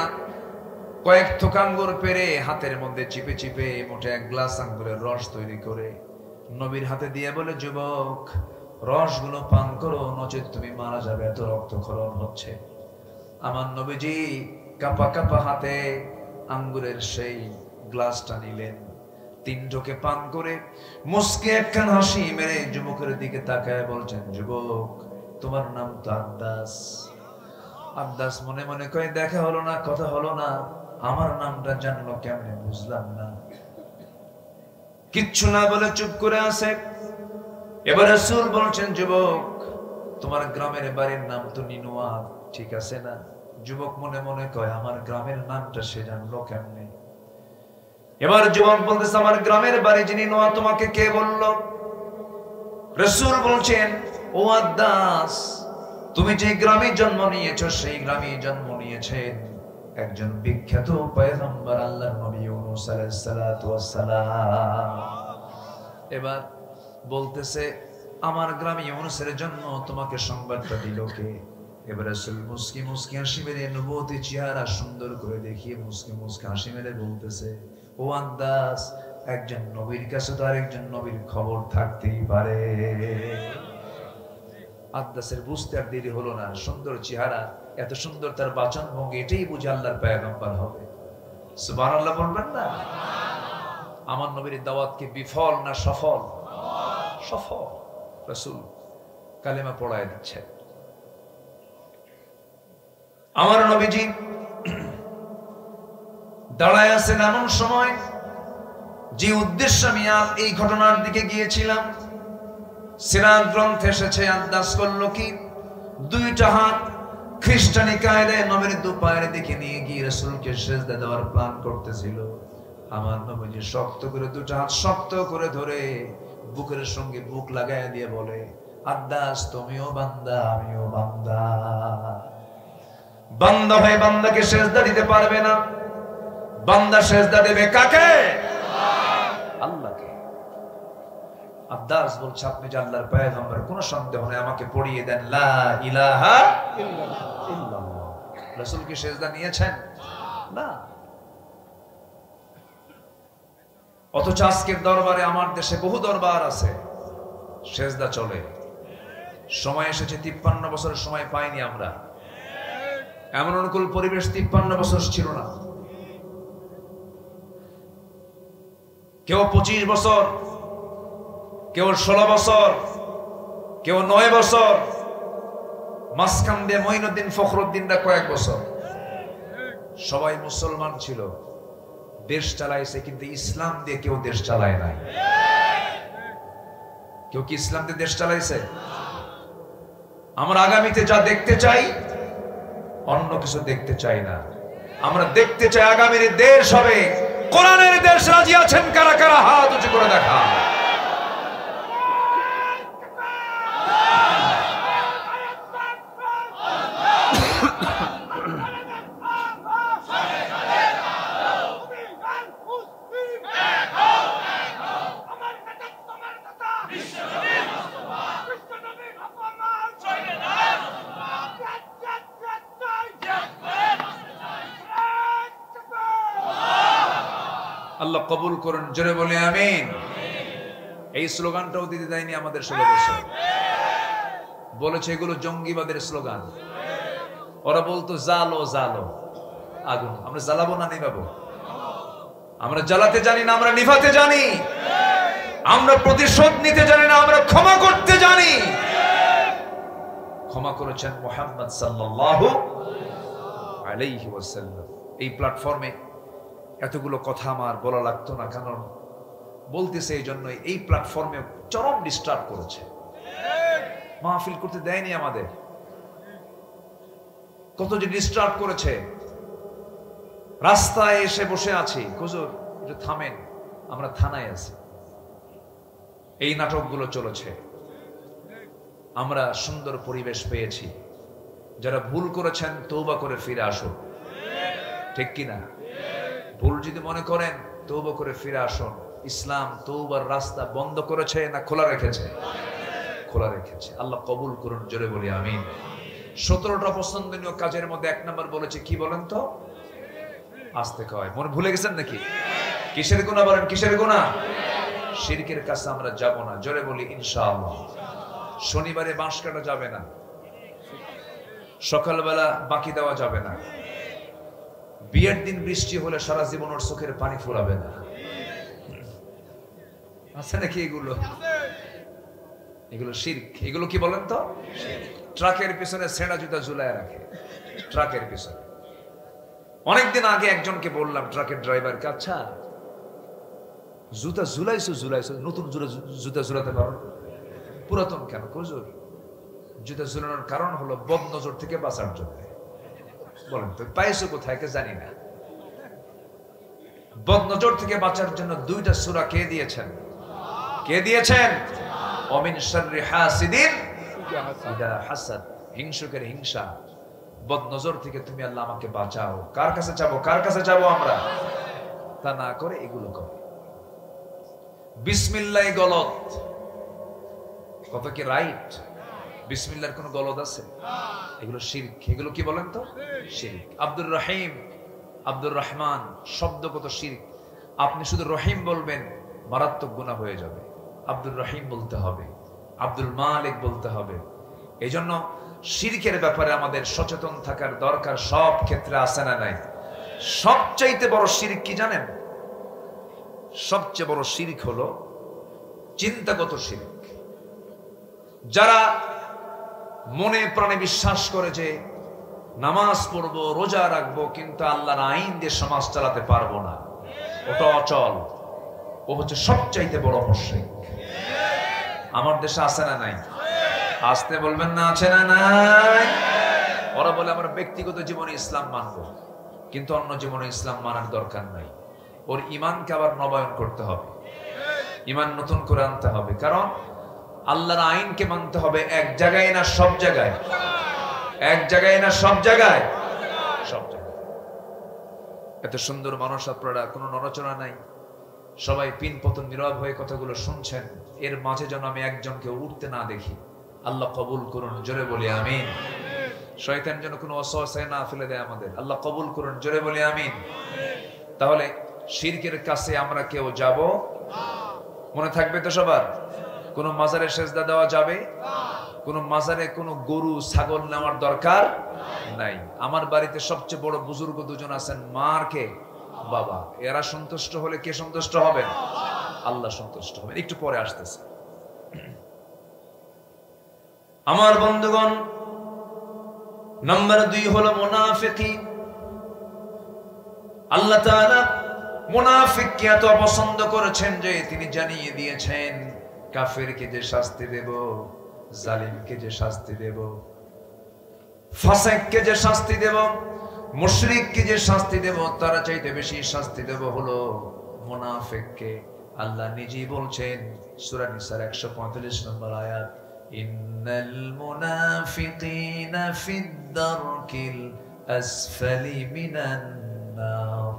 কয়েক থোক আঙ্গুর পেড়ে হাতের মধ্যে চিপে চিপে মোটে 1 গ্লাস আঙ্গুরের রস তৈরি করে নবীর হাতে দিয়ে বলে, যুবক, রসগুলো পান করো, নচেত তুমি মারা যাবে, এত রক্তক্ষরণ হচ্ছে। আমার নবীজি কাপা কাপা হাতে আঙ্গুরের সেই গ্লাসটা নিলেন, 3 ঢোকে পান করে মুস্কি একখান হাসি মেরে যুবকের দিকে তাকায় বলছেন, যুবক, তোমার নাম তো আব্বাস। আব্বাস মনে মনে কয়, দেখা হলো না, কথা হলো না, আমার নামটা জানলো কেমনে বুঝলাম না। কিচ্ছু না বলে চুপ করে আছে। এবার রাসূল বলছেন, যুবক, তোমার গ্রামের বাড়ির নাম তো নিনুয়া, ঠিক আছে না? যুবক মনে মনে কয়, আমার গ্রামের নামটা সে জানলো কেমনে? এবার যুবক বলতেছে, আমার গ্রামের বাড়ি নিনুয়া, তোমাকে কে বললো? রাসূল বলছেন, ও আব্বাস, তুমি যে গ্রামে জন্ম নিয়েছো সেই গ্রামে জন্ম নিয়েছেন একজন বিখ্যাত পয়গম্বর আল্লাহর নবী ইউনূস আলাইহিস সালাতু ওয়াস সালাম। এবার বলতেছে আমার গ্রামে ইউনূসের জন্য তোমাকে সংবাদটা দিল কে? এবার রাসূল মুস্কি মুস্কি হাসি মেরে নবুয়তি চেহারা সুন্দর করে দেখিয়ে মুস্কি মুস্কি হাসি মেরে বলতেছে ও আন্দাজ, একজন নবীর কাছে তো আরেকজন নবীর খবর থাকতেই পারে। আদ্দাসের বুঝতে আর দেরি হলো না, সুন্দর চেহারা, এত সুন্দর তার বাচন ভঙ্গি, এটাই বুঝে আল্লাহর পয়গম্বর হবে। সুবহানাল্লাহ বলবেন না? আমার নবীর দাওয়াত কি বিফল না সফল? সফল। রাসূল কালেমা পড়ায় দিচ্ছে। আমার নবীজি দাঁড়ায় আছেন এমন সময় যে উদ্দেশ্য আমি এই ঘটনার দিকে গিয়েছিলাম, সিরাত গ্রন্থে এসেছে, আন্দাজ করলো কি দুইটা হাত খ্রিস্টানি কায়দায় নবীর দু পায়ের দিকে নিয়ে গিয়ে রাসূলকে সিজদা দেওয়ার প্ল্যান করতেছিল। আমার নবীজি শক্ত করে দুটো হাত শক্ত করে ধরে বুকের সঙ্গে বুক লাগায় দিয়ে বলে আন্দাজ, তুমিও বান্দা আমিও বান্দা। বান্দা হয়ে বান্দাকে সিজদা দিতে পারবে না, বান্দা সিজদা দেবে কাকে? আল্লাহকে। আব্বাস বলছে আপনি যে আল্লাহর পয়গম্বর, কোনো সন্দেহ নেই, আমাকে পড়িয়ে দেন লা ইলাহা ইল্লাল্লাহ। রাসূল কি সিজদা নিয়েছেন? না। অথচ আজকের দরবারে, আমার দেশে বহু দরবার আছে, সিজদা চলে। সময় এসেছে, 53 বছরের সময় পাইনি আমরা। এমন অনুকূল পরিবেশ 53 বছর ছিল না। কেউ 25 বছর, কেউ 16 বছর, কেউ 9 বছর, মাঝখান দিয়ে মঈনুদ্দিন ফখরুদ্দিনরা কয়েক বছর। সবাই মুসলমান ছিল, দেশ চালাইছে, কিন্তু ইসলাম দিয়ে কেউ দেশ চালায় নাই। কেউ কি ইসলাম দিয়ে দেশ চালাইছে? আমরা আগামীতে যা দেখতে চাই, অন্য কিছু দেখতে চাই না। আমরা দেখতে চাই আগামীর দেশ হবে কোরআনের দেশ। রাজি আছেন কারা কারা? হাত উঁচু করে দেখা। আল্লাহ কবুল করুন, জোরে বলে আমিন। এই স্লোগানটাও দিতে দেয়নি আমাদের 16 বছর। বলেছে এগুলো জঙ্গিবাদের স্লোগান। ওরা বলতো জালো জালো আগুন। আমরা জ্বালাবো না নিভাবো? আমরা জ্বালাতে জানি না, আমরা নিভাতে জানি। আমরা প্রতিশোধ নিতে জানি না, আমরা ক্ষমা করতে জানি। ক্ষমা করেছেন মুহাম্মদ সাল্লাল্লাহু আলাইহি ওয়াসাল্লাম। এই প্ল্যাটফর্মে এতগুলো কথা আমার বলা লাগতো না, কারণ বলতেছে এই জন্যই। এই প্ল্যাটফর্মে চরম ডিস্টার্ব করেছে, মাহফিল করতে দেয়নি আমাদের। কত যে ডিস্টার্ব করেছে। রাস্তায় এসে বসে আছি, হুজুর একটু থামেন, আমরা থানায় আছি। এই নাটকগুলো চলেছে। আমরা সুন্দর পরিবেশ পেয়েছি। যারা ভুল করেছেন তওবা করে ফিরে আসুন, ঠিক কিনা? ভুল যদি মনে করেন তওবা করে ফিরে আসুন। ইসলাম তওবার রাস্তা বন্ধ করেছে না খোলা রেখেছে? খোলা রেখেছে। আল্লাহ কবুল করুন, জোরে বলি আমিন। 17টা পছন্দনীয় কাজের মধ্যে 1 নম্বর বলেছে কি বলেন তো? আসতে কয়। মনে ভুলে গেছেন নাকি? কিসের গুনাহ বলেন? কিসের গুনাহ? শিরকের কাছে আমরা যাব না, জোরে বলি ইনশাআল্লাহ। শনিবারে বাঁশ কাটা যাবে না, সকালবেলা বাকি দেওয়া যাবে না, বিয়ের দিন বৃষ্টি হলে সারা জীবন ওর চোখের পানি ফুরাবে না। আছে নাকি এগুলো? এগুলো শিরক। এগুলো কি বলেন তো? ট্রাকের পিছনে ছেঁড়া জুতা ঝুলায় রাখে, ট্রাকের পিছনে। অনেকদিন আগে একজনকে বললাম, ট্রাকের ড্রাইভারকে, আচ্ছা জুতা ঝুলাইছো নতুন জুতা ঝুলাতে পারো, পুরাতন কেন? হুজুর জুতা ঝুলানোর কারণ হলো বদ নজর থেকে বাঁচার জন্য। বলেন তো পাইছো কোথায়? কে জানি না। বদ নজর থেকে বাঁচার জন্য 2টা সূরা কে দিয়েছেন? কে দিয়েছেন? ওমিন শাররি হাসিদিন ইযা হাসাদ। হিংসুকের হিংসা, বদনজর থেকে তুমি আল্লাহ আমাকে বাঁচাও। কার কাছে চাবো? কার কাছে চাবো আমরা? তা না করে এগুলো করে। বিসমিল্লাহ গলত, কত কি রাইট? বিসমিল্লাহর কোনো গলত আছে? এগুলো শিরক। এগুলো কি বলেন তো? শিরক। আব্দুর রহিম, আব্দুর রহমান শব্দগত শিরক। আপনি শুধু রহিম বলবেন, মারাত্মক গুনাহ হয়ে যাবে। আব্দুর রহিম বলতে হবে, আব্দুল মালিক বলতে হবে। এই জন্য শিরকের ব্যাপারে আমাদের সচেতন থাকার দরকার। সব ক্ষেত্রে আছে না নাই? সবচাইতে বড় শিরক কি জানেন? সবচেয়ে বড় শিরক হলো চিন্তাগত শিরক। যারা মনে প্রাণে বিশ্বাস করে যে নামাজ পড়বো, রোজা রাখবো, কিন্তু আল্লাহর আইন দিয়ে সমাজ চালাতে পারবো না, ওটা অচল। ও হচ্ছে সবচাইতে বড় মুশরিক। আমার দেশে আছে না নাই? আসতে বলবেন না, আছে না নাই? ওরা বলে আমরা ব্যক্তিগত জীবনে ইসলাম মানবো, কিন্তু অন্য জীবনে ইসলাম মানার দরকার নাই। ওর ইমানকে আবার নবায়ন করতে হবে, ইমান নতুন করে আনতে হবে। কারণ আল্লাহর আইনকে মানতে হবে এক জায়গায় না সব জায়গায়? এক জায়গায় না সব জায়গায়? সব জায়গায়। এত সুন্দর মানুষ আপনারা, কোনো নড়াচড়া নাই, সবাই পিন পতন নীরব হয়ে কথাগুলো শুনছেন। এর মাঝে যেন আমি একজনকে উঠতে না দেখি। আল্লাহ কবুল করুন, জোরে বলি আমিন। শয়তান যেন কোনো অসহায় না ফেলে দেয় আমাদের। আল্লাহ কবুল করুন, জোরে বলি আমিন। তাহলে শিরকের কাছে আমরা কেউ যাব? মনে থাকবে তো সবার? কোন মাজারে সেজদা দেওয়া যাবে? কোন মাজারে কোন গরু ছাগল নেওয়ার দরকার নাই। আমার বাড়িতে সবচেয়ে বড় বুজুর্গ দুজন আছেন, মা আর কে? বাবা। এরা সন্তুষ্ট হলে কে সন্তুষ্ট হবে? আল্লাহ সন্তুষ্ট হবে। একটু পরে আসতেছে। আমার বন্ধুগণ, নাম্বার 2 হলো মুনাফিকি। আল্লাহ তাআলা মুনাফিককে এত অপছন্দ করেছেন যে তিনি জানিয়ে দিয়েছেন, কাফেরকে যে শাস্তি দেব, জালিমকে যে শাস্তি দেব, ফাসিককে যে শাস্তি দেব, মুশরিককে যে শাস্তি দেব, তার চাইতে বেশি শাস্তি দেব হলো মুনাফিককে। আল্লাহ নিজেই বলছেন সূরা নিসার 145 নম্বর আয়াত, ইন্নাল মুনাফিকিনা ফিদ দারকিল আসফালি মিনান নার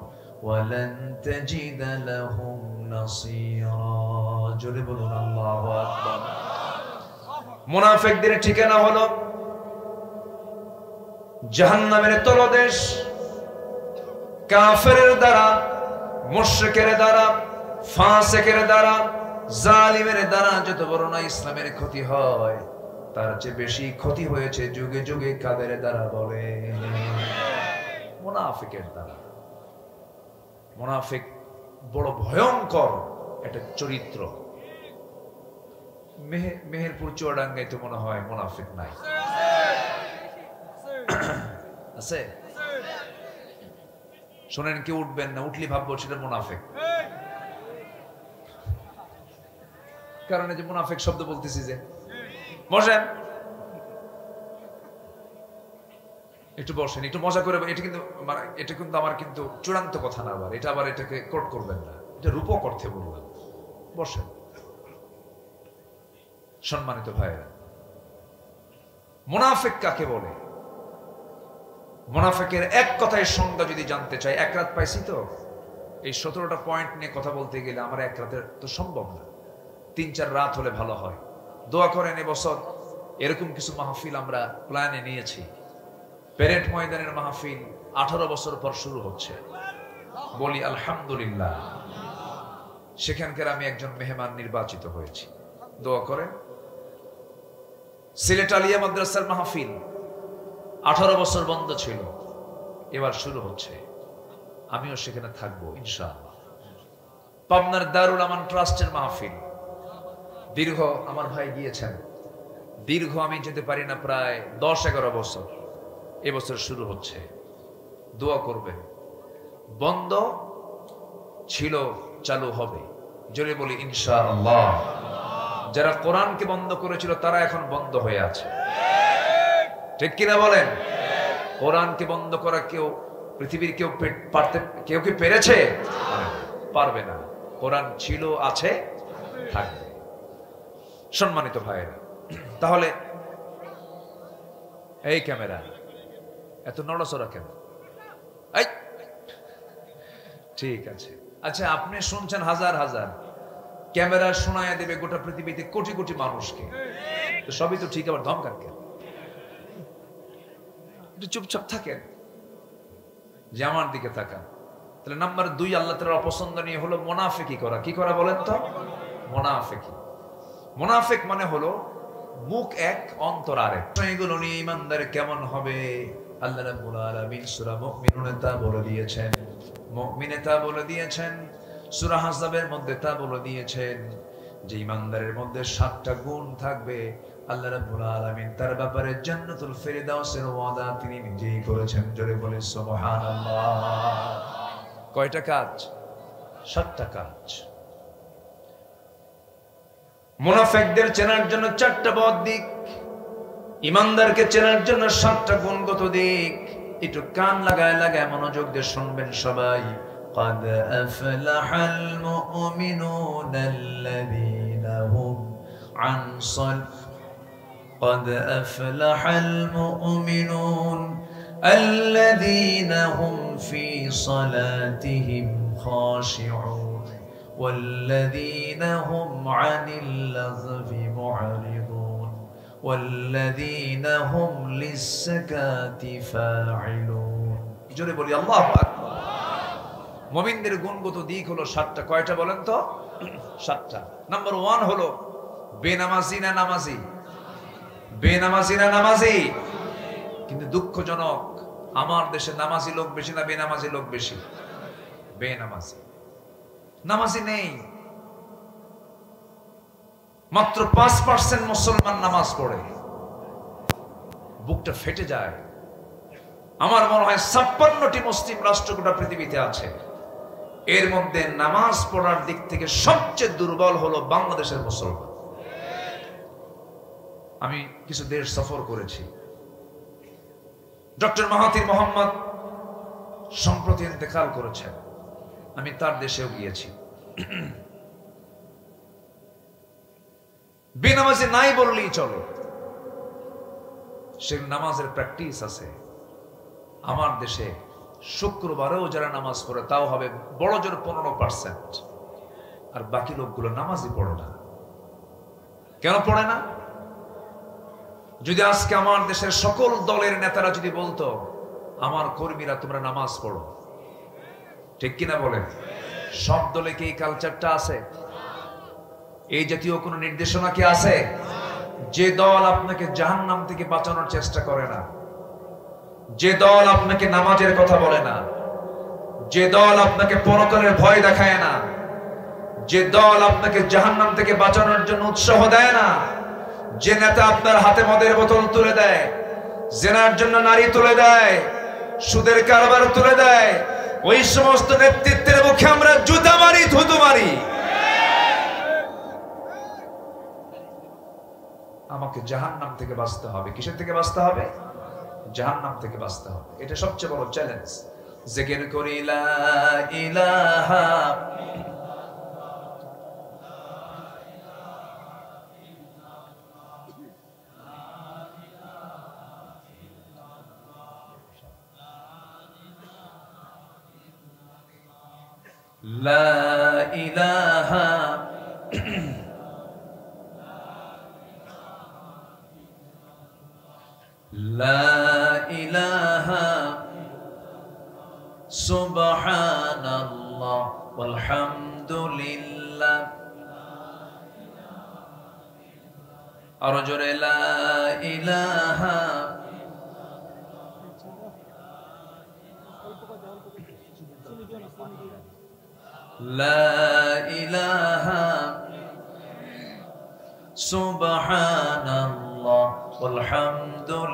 ওয়ালান তাজিদা লাহুম নাসীরা। জোরে বলুন আল্লাহু আকবার। মুনাফিকদের ঠিকানা হলো জাহান্নামের তলদেশ। কাফেরের দ্বারা, মুশরিকের দ্বারা, ফাসিকের দ্বারা, জালিমের দ্বারা যত বড় না ইসলামের ক্ষতি হয়, তার চেয়ে বেশি ক্ষতি হয়েছে যুগে যুগে কাদের দ্বারা? বলে মুনাফিকের দ্বারা। মুনাফিক বড় ভয়ঙ্কর একটা চরিত্র। মেহেরপুর চুয়াডাঙ্গায় তো মনে হয় মুনাফিক নাই, আছে? শোনেন, কি উঠবেন না, উঠলি ভাববো সেটা মুনাফিক। কারণ এই যে মুনাফিক শব্দ বলতেছি, যে বসেন, একটু বসেন, একটু মজা করে। এটা কিন্তু আমার কিন্তু চূড়ান্ত কথা না, আবার এটা আবার এটাকে কোট করবেন না, এটা রূপক অর্থে বললাম। বসেন। সম্মানিত ভাইয়েরা, মুনাফিক কাকে বলে? মুনাফিকের এক কথায় সংজ্ঞা যদি জানতে চাই, এক রাত পাইছি তো, এই 17টা পয়েন্ট নিয়ে কথা বলতে গেলে আমার এক রাতে তো সম্ভব না, 3-4 রাত হলে ভালো হয়। দোয়া করেন এবছর এরকম কিছু মাহফিল আমরা প্ল্যানে নিয়েছি। প্যারেড ময়দানের মাহফিল 18 বছর পর শুরু হচ্ছে, বলি আলহামদুলিল্লাহ। সেখানকার আমি একজন মেহমান নির্বাচিত হয়েছি, দোয়া করেন। সিলেট আলিয়া মাদ্রাসার মাহফিল 18 বছর বন্ধ ছিল, এবার শুরু হচ্ছে, আমিও সেখানে থাকবো ইনশাআল্লাহ। পাবনার দারুল আমান ট্রাস্টের মাহফিল দীর্ঘ, আমার ভাই গিয়েছেন, দীর্ঘ আমি যেতে পারি না, প্রায় 10-11 বছর, এবছর শুরু হচ্ছে। দোয়া করবেন। বন্ধ ছিল, চালু হবে, জোরে বলি ইনশাআল্লাহ। যারা কোরআনকে বন্ধ করেছিল তারা এখন বন্ধ হয়ে আছে, ঠিক কিনা বলেন? কোরআনকে বন্ধ করা কেউ, পৃথিবীর কেউ কি পেরেছে? পারবে না। কোরআন ছিল, আছে, থাকবে। সম্মানিত ভাইয়েরা, তাহলে এই ক্যামেরা এত নড়াচড়া কেন? এই ঠিক আছে। আচ্ছা, আপনি শুনছেন হাজার হাজার, ক্যামেরা শোনায় দেবে গোটা পৃথিবীতে কোটি কোটি মানুষকে, তো সবই তো ঠিক, আবার ধমকান কেন? একটু চুপচাপ থাকেন, যে আমার দিকে তাকান। তাহলে নাম্বার 2 আল্লাহ তাআলার অপছন্দনীয় হলো মুনাফিকি করা। কি করা বলেন তো? মুনাফিকি। মুনাফিক মানে হলো মুখ এক অন্তর আরেক। এগুলো নিয়ে ইমানদার কেমন হবে আল্লাহ রাব্বুল আলামিন সূরা মুমিনুনে তা বলে দিয়েছেন, মুমিনে তা বলে দিয়েছেন, সূরা আহজাবের মধ্যে তা বলে দিয়েছেন যে ইমানদারের মধ্যে 7টা গুণ থাকবে। আল্লাহ রাব্বুল আলামিন তার ব্যাপারে জান্নাতুল ফেরদাউসের ওয়াদা তিনি নিজেই করেছেন। জোরে বলে সুবহানাল্লাহ। কয়টা কাজ? 7টা কাজ। মুনাফিকদের চেনার জন্য 4টা বদ দিক, ইমানদারকে চেনার জন্য 7টা গুণগত দিক। একটু কান লাগায় লাগায় মনোযোগ দিয়ে শুনবেন সবাই। قد أفلح المؤمنون الذين هم عن قد أفلح المؤمنون الذين هم في صلاتهم خاشعون والذين هم عن اللغو معرضون والذين هم للزكاة فاعلون। জোরে বলি আল্লাহু আকবার। মুমিনদের গুণগত দিক হলো 7টা। কয়টা বলেন তো? 7টা। নাম্বার 1 হলো বেনামাজি না নামাজি? বেনামাজি না নামাজি? কিন্তু দুঃখজনক, আমার দেশে নামাজি লোক বেশি না বেনামাজি লোক বেশি? বেনামাজি। নামাজি নেই। মাত্র 5% মুসলমান নামাজ পড়ে। বুকটা ফেটে যায়। আমার মনে হয় 56টি মুসলিম রাষ্ট্র গোটা পৃথিবীতে আছে, এর মধ্যে নামাজ পড়ার দিক থেকে সবচেয়ে দুর্বল হলো বাংলাদেশের মুসলমান। আমি কিছু দেশ সফর করেছি। ডক্টর মাহাথির মোহাম্মদ সম্প্রতি ইন্তেকাল করেছেন, আমি তার দেশেও গিয়েছি। বেনামাজি নাই বললেই চলে, সে নামাজের প্র্যাকটিস আছে। আমার দেশে শুক্রবারেও যারা নামাজ পড়ে তাও হবে বড় জোর 15%, আর বাকি লোকগুলো নামাজই পড়ে না। কেন পড়ে না? যদি আজকে আমার দেশের সকল দলের নেতারা যদি বলতো আমার কর্মীরা তোমরা নামাজ পড়ো, ঠিক কিনা বলেন? সব দলে কি এই কালচারটা আছে? এই জাতীয় কোন নির্দেশনা কি আছে? যে দল আপনাকে জাহান্নাম থেকে বাঁচানোর চেষ্টা করে না, যে দল আপনাকে নামাজের কথা বলে না, যে দল আপনাকে পরকালের ভয় দেখায় না, যে দল আপনাকে জাহান্নাম থেকে বাঁচানোর জন্য উৎসাহ দেয় না, যে নেতা আপনার হাতে মদের বোতল তুলে দেয়, জেনার জন্য নারী তুলে দেয়, সুদের কারবার তুলে দেয়, ওই সমস্ত নেতৃত্বের মুখে আমরা জুতা মারি, থুতু মারি। আমাকে জাহান্নাম থেকে বাঁচতে হবে। কিসের থেকে বাঁচতে হবে? জাহান্নাম থেকে বাঁচতে হবে। এটা সবচেয়ে বড় চ্যালেঞ্জ। জিকির করি লা ইলাহা লা ইলাহা লা ইলাহা সুবহানাল্লাহ ওয়ালহামদুলিল্লাহ। আর জোরে লা ইলাহা লা ইলাহা সুবহানাল্লাহ ওয়ালহামদুলিল্লাহ।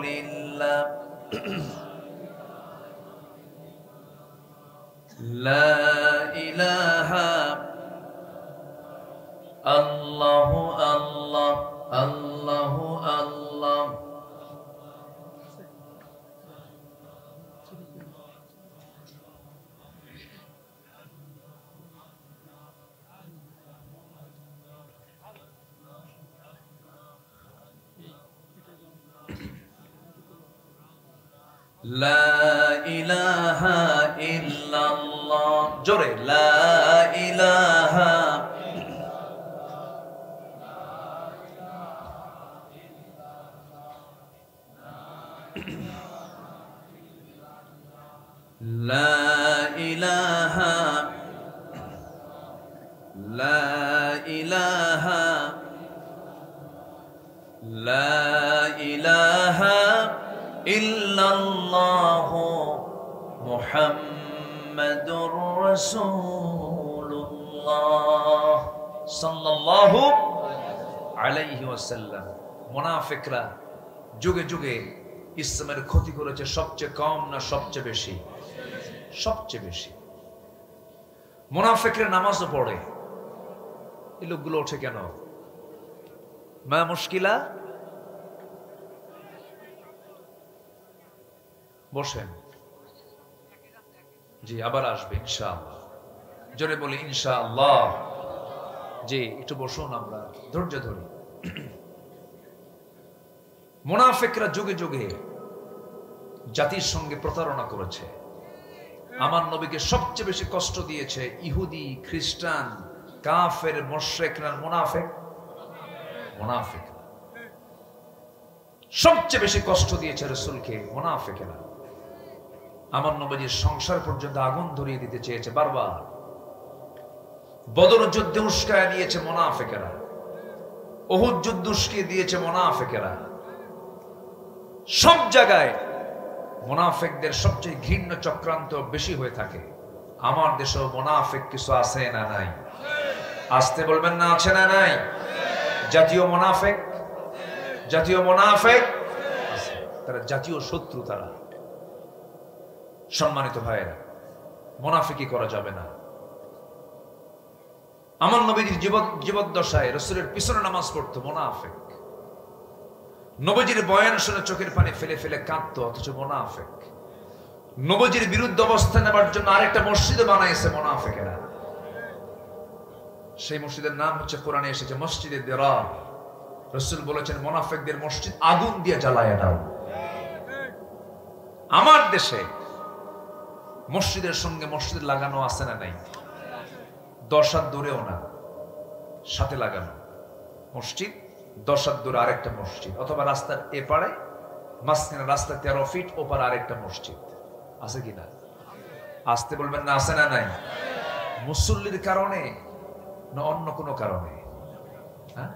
লা ইলাহা আল্লাহু আল্লাহ আল্লাহু আল্লাহ। লা ইলাহা ইল্লাল্লাহ, জোরে লা ইলাহা, লা ইলাহা, লা ইলাহা, লা ইলাহা ইল্লাল্লাহ মুহাম্মাদুর রাসূলুল্লাহ সাল্লাল্লাহু আলাইহি ওয়াসাল্লাম। মুনাফিকরা যুগে যুগে ইসলামের ক্ষতি করেছে সবচেয়ে কম না সবচেয়ে বেশি? সবচেয়ে বেশি। মুনাফিকরা নামাজও পড়ে, এই লোকগুলো ওঠে কেন? মা মুশকিলা, বসেন। জি, আবার আসবে ইনশাআল্লাহ। জোরে বলি ইনশাআল্লাহ। জি, একটু বসুন, আমরা ধৈর্য ধরি। মুনাফিকরা যুগে যুগে জাতির সঙ্গে প্রতারণা করেছে। আমার নবীকে সবচেয়ে বেশি কষ্ট দিয়েছে ইহুদি, খ্রিস্টান, কাফের, মুশরিকরা, মুনাফিক। মুনাফিক সবচেয়ে বেশি কষ্ট দিয়েছে রাসূলকে মুনাফিকেরা। আমার নবীর সংসার পর্যন্ত আগুন ধরিয়ে দিতে চেয়েছে বারবার। বদর যুদ্ধে উস্কায় দিয়েছে মুনাফিকেরা, উহুদ যুদ্ধ উস্কিয়ে দিয়েছে মুনাফিকেরা। সব জায়গায় মুনাফিকদের সবচেয়ে ঘৃণ্য চক্রান্ত বেশি হয়ে থাকে। আমার দেশেও মুনাফিক কিছু আছে না নাই? আসতে বলবেন না, আছে না নাই? জাতীয় মুনাফিক, জাতীয় মুনাফিক, তারা জাতীয় শত্রু। তারা সম্মানিত ভাইয়েরা, মুনাফিকি করা যাবে না। আমার নবীর জীবদ্দশায় রাসূলের পিছনে নামাজ পড়তো মুনাফিক। নবীজির বয়ান শুনে চোখের পানি ফেলে ফেলে কাঁদতো, অথচ মুনাফিক। নবীজির বিরুদ্ধে অবস্থান নেবার জন্য আরেকটা মসজিদ বানাইছে মুনাফিকেরা। সেই মসজিদের নাম হচ্ছে, কোরআনে এসেছে, মসজিদে দিরার। রাসূল বলেছেন মুনাফিকদের মসজিদ আগুন দিয়ে জ্বালায় দাও। আমার দেশে মসজিদের সঙ্গে মসজিদ লাগানো আছে না নাই? 10 হাত দূরেও না, সাথে লাগানো মসজিদ, 10 হাত দূরে আরেকটা মসজিদ, অথবা রাস্তার এপারে, মাঝখানে রাস্তা 13 ফিট ওপারে আরেকটা মসজিদ। আছে কিনা? আসতে বলবেন না, আছে না নাই? মুসল্লির কারণে না অন্য কোনো কারণে? হ্যাঁ,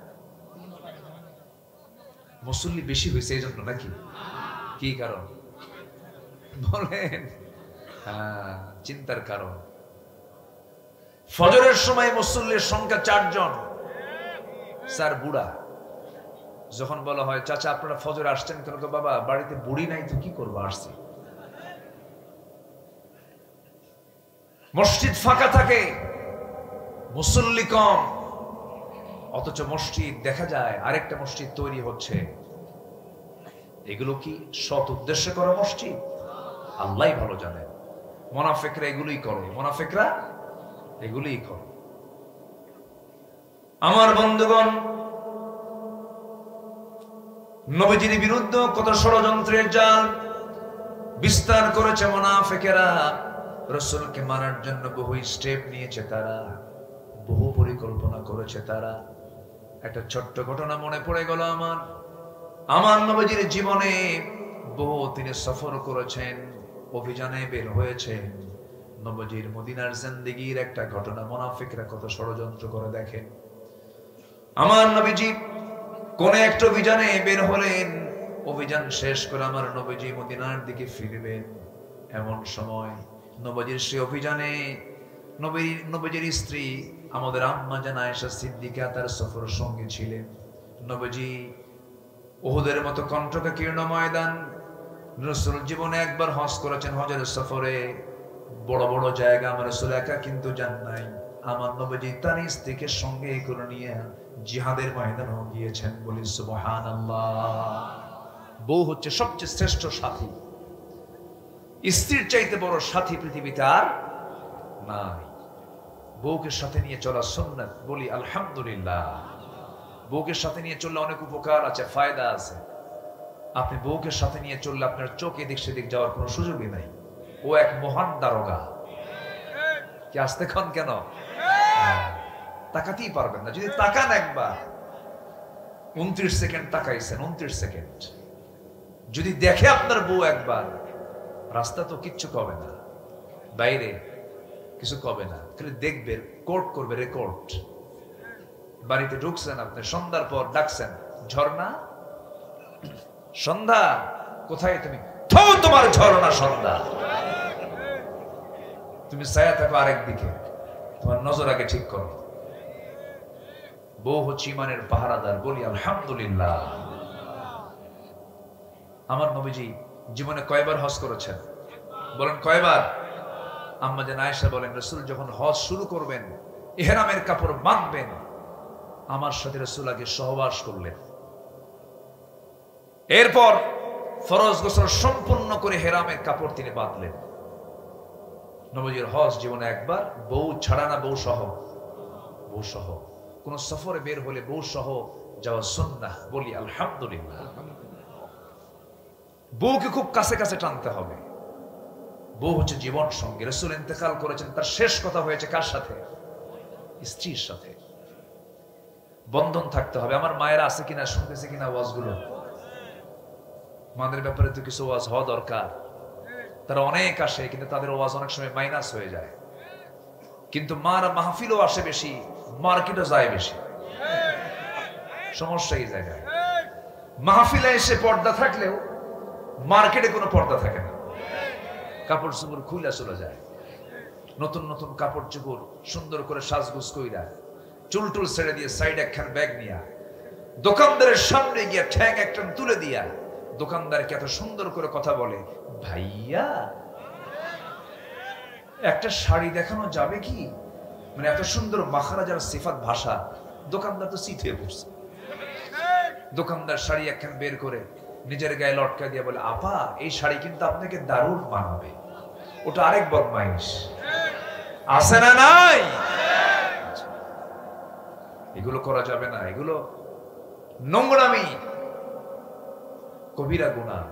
মুসল্লি বেশি হয়েছে এই জন্য নাকি? কি কারণ বলেন? হ্যাঁ, চিন্তার কারণ। ফজরের সময় মুসল্লির সংখ্যা 4 জন, 4 বুড়া। যখন বলা হয় চাচা আপনারা ফজর আসছেন কেন? তো বাবা বাড়িতে বুড়ি নাই তো কি করবো, আসছি। মসজিদ ফাঁকা থাকে, মুসল্লি কম, অথচ মসজিদ দেখা যায় আরেকটা মসজিদ তৈরি হচ্ছে। এগুলো কি সৎ উদ্দেশ্যে করা মসজিদ? আল্লাহই ভালো জানেন। মুনাফিকরা এগুলোই করে, মুনাফিকরা এগুলোই করে। আমার বন্ধুগণ, নবীজির বিরুদ্ধে কত ষড়যন্ত্রের জাল বিস্তার করেছে মুনাফিকেরা। রাসূলকে মারার জন্য বহু স্টেপ নিয়েছে তারা, বহু পরিকল্পনা করেছে তারা। একটা ছোট্ট ঘটনা মনে পড়ে গেল আমার নবীজির জীবনে। বহু তিনি সফর করেছেন, অভিযানে বের হয়েছেন। নবীজির মদিনার জিন্দেগীর একটা ঘটনা মুনাফিকরা কত ষড়যন্ত্র করে দেখেন। আমার নবীজি কোন একটা অভিযানে বের হলেন, অভিযান শেষ করে আমার নবীজি মদিনার দিকে ফিরবেন। এমন সময় নবীজির সেই অভিযানে নবীজির স্ত্রী আমাদের আম্মা জান আয়েশা সিদ্দিকা তার সফর সঙ্গী ছিলেন। নবীজি উহুদের মতো কণ্টকাকীর্ণ ময়দান, রাসূল জীবনে একবার হজ করেছেন, হজের সফরে বড় বড় জায়গা আমার রাসূল একা কিন্তু যান নাই। আমার নবীজি তার স্ত্রীকে সঙ্গে করে নিয়ে জিহাদের ময়দানে গিয়েছেন। বলি সুবহানাল্লাহ। বউ হচ্ছে সবচেয়ে শ্রেষ্ঠ সাথী। স্ত্রীর চাইতে বড় সাথী পৃথিবীতে আর নাই। বউকে সাথে নিয়ে চলা সুন্নাত। বলি আলহামদুলিল্লাহ। বউকে সাথে নিয়ে চললে অনেক উপকার আছে, ফায়দা আছে। আপনি বউকে সাথে নিয়ে চললে আপনার চোখ এদিক সেদিক যাওয়ার কোনো সুযোগই নাই। ও এক মহান দারোগা। কি আসতে ক্ষণ কেন তাকাতেই পারবেন না। যদি তাকান একবার, 29 সেকেন্ড তাকাইছেন, 29 সেকেন্ড যদি দেখে আপনার বউ একবার, রাস্তা তো কিচ্ছু কবে না, বাইরে কিছু কবে না, খালি দেখবে, কোর্ট করবে, রেকর্ড। বাড়িতে ঢুকছেন আপনি, সন্ধ্যার পর ডাকছেন, ঝর্ণা সন্ধ্যা কোথায় তুমি? তোমার ঝর্ণা সন্ধ্যা। তুমি ছায়া থাকো আরেক দিকে, তোমার নজর আগে ঠিক করো। বউ হচ্ছে ইমানের পাহারাদার। বলি আলহামদুলিল্লাহ। আমার নবীজি জীবনে কয়বার হজ করেছেন? বলেন কয়বার? আম্মা জান আয়েশা বলেন, রাসূল যখন হজ শুরু করবেন, ইহরামের কাপড় বাঁধবেন, আমার সাথে রাসূল আগে সহবাস করলেন। এরপর ফরজ গোসল সম্পূর্ণ করে ইহরামের কাপড় তিনি বাঁধলেন। নবীজির হজ জীবনে একবার, বউ ছাড়া না, বউ সহ। বউ সহ কোন সফরে বের হলে বউ সহ যাওয়া সুন্নাহ। বলি আলহামদুলিল্লাহ। বউকে খুব কাছে কাছে টানতে হবে। বউ হচ্ছে জীবন সঙ্গী। রাসূল ইন্তেকাল করেছেন, তার শেষ কথা হয়েছে কার সাথে? স্ত্রীর সাথে। বন্ধন থাকতে হবে। আমার মায়েরা আছে কিনা, শুনতেছে কিনা ওয়াজগুলো? মাদের ব্যাপারে তো কিছু ওয়াজ হওয়া দরকার। তারা অনেক আসে, কিন্তু তাদের ওয়াজ অনেক সময় মাইনাস হয়ে যায়। কিন্তু মারা মাহফিলও আসে বেশি, মার্কেটও যায় বেশি। সমস্যা এই জায়গায়। মাহফিলে এসে পর্দা থাকলেও মার্কেটে কোনো পর্দা থাকে না। কাপড় চোপড় খুইলা চলে যায়, নতুন নতুন কাপড় চোপড় সুন্দর করে সাজগুজ কইরা, চুল টুল ছেড়ে দিয়ে সাইড একখান ব্যাগ নিয়া দোকানদারের সামনে গিয়া ঠ্যাং একটা তুলে দিয়া দোকানদারকে এত সুন্দর করে কথা বলে, ভাইয়া একটা শাড়ি দেখানো যাবে কি? মানে এত সুন্দর মাখারাজার সিফাত ভাষা। দোকানদার তো চিত হয়ে পড়ছে। দোকানদার শাড়ি একখান বের করে নিজের গায়ে লটকা দিয়ে বলে, আপা এই শাড়ি কিন্তু আপনাকে দারুণ মানাবে। ওটা আরেক বদমাইশ। আছে না নাই? এগুলো করা যাবে না। এগুলো নোংরামি, কবিরা গুনাহ।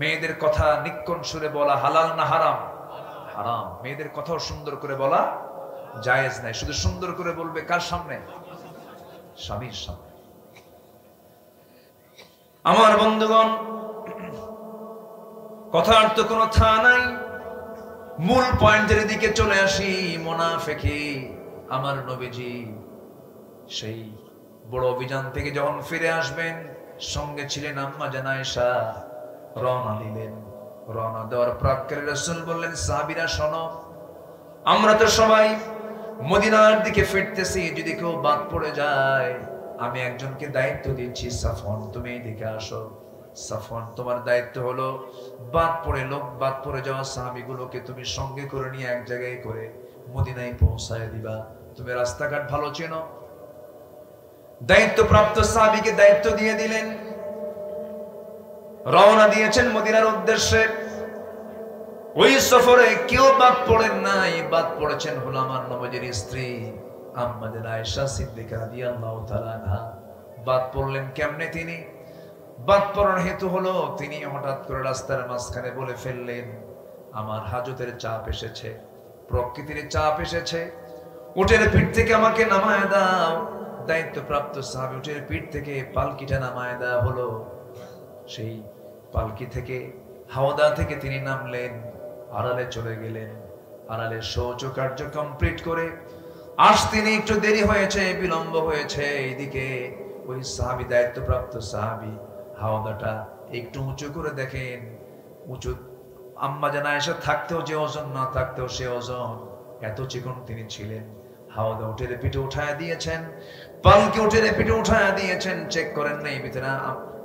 মেয়েদের কথা নিক্কণ সুরে বলা হালাল না হারাম? হারাম। মেয়েদের কথাও সুন্দর করে বলা জায়েজ নাই। শুধু সুন্দর করে বলবে কার সামনে? স্বামীর সামনে। আমার বন্ধুগণ, কথার তো কোনো থা নাই। মূল পয়েন্টের দিকে চলে আসি। মুনাফিকি। আমার নবীজি সেই বড় অভিযান থেকে যখন ফিরে আসবেন, সঙ্গে ছিলেন আম্মা জান আয়েশা। রওনা দিলেন। রওনা দেওয়ার প্রাক্কালে রাসূল বললেন, সাহাবীরা শোনো, আমরা তো সবাই মদিনার দিকে ফিরতেছি। যদি কেউ বাদ পড়ে যায়, আমি একজনকে দায়িত্ব দিচ্ছি, সাফওয়ান তুমি এদিকে আসো। সাফওয়ান, তোমার দায়িত্ব হলো বাদ পড়ে যাওয়া সাহাবীগুলোকে তুমি সঙ্গে করে নিয়ে এক জায়গায় করে মদিনায় পৌঁছায় দিবা। তুমি রাস্তাঘাট ভালো চেনো। দায়িত্বপ্রাপ্ত সাহাবীকে দায়িত্ব দিয়ে দিলেন। রওনা দিয়েছেন মদিনার উদ্দেশ্যে। ওই সফরে কেউ বাদ পড়েন নাই। বাদ পড়েছেন হলো আমার নবীজির স্ত্রী আম্মা জান আয়েশা সিদ্দিকা রাদিয়াল্লাহু তাআলা আনহা। বাদ পড়লেন কেমনে? তিনি বাদ পড়ার হেতু হলো, তিনি হঠাৎ করে রাস্তার মাঝখানে বলে ফেললেন, আমার হাজতের চাপ এসেছে, প্রকৃতির চাপ এসেছে, উটের পিঠ থেকে আমাকে নামায় দাও। দায়িত্বপ্রাপ্ত সাহাবী উটের পিঠ থেকে পালকিটা নামায় দেওয়া হলো। সেই পালকি থেকে, হাওদা থেকে তিনি নামলেন, আড়ালে চলে গেলেন। আড়ালে শৌচ কার্য কমপ্লিট করে তিনি একটু দেরি হয়েছে, বিলম্ব হয়েছে। এইদিকে ওই সাহাবী, দায়িত্বপ্রাপ্ত সাহাবী, হাওদাটা একটু উঁচু করে দেখেন। উঁচু আম্মা জান আয়েশা থাকতেও যে ওজন, না থাকতেও সে ওজন। এত চিকন তিনি ছিলেন। হাওদা উটের পিঠে উঠায় দিয়েছেন, পালকি উটের পিঠে উঠায় দিয়েছেন। চেক করেন নাই ভিতরে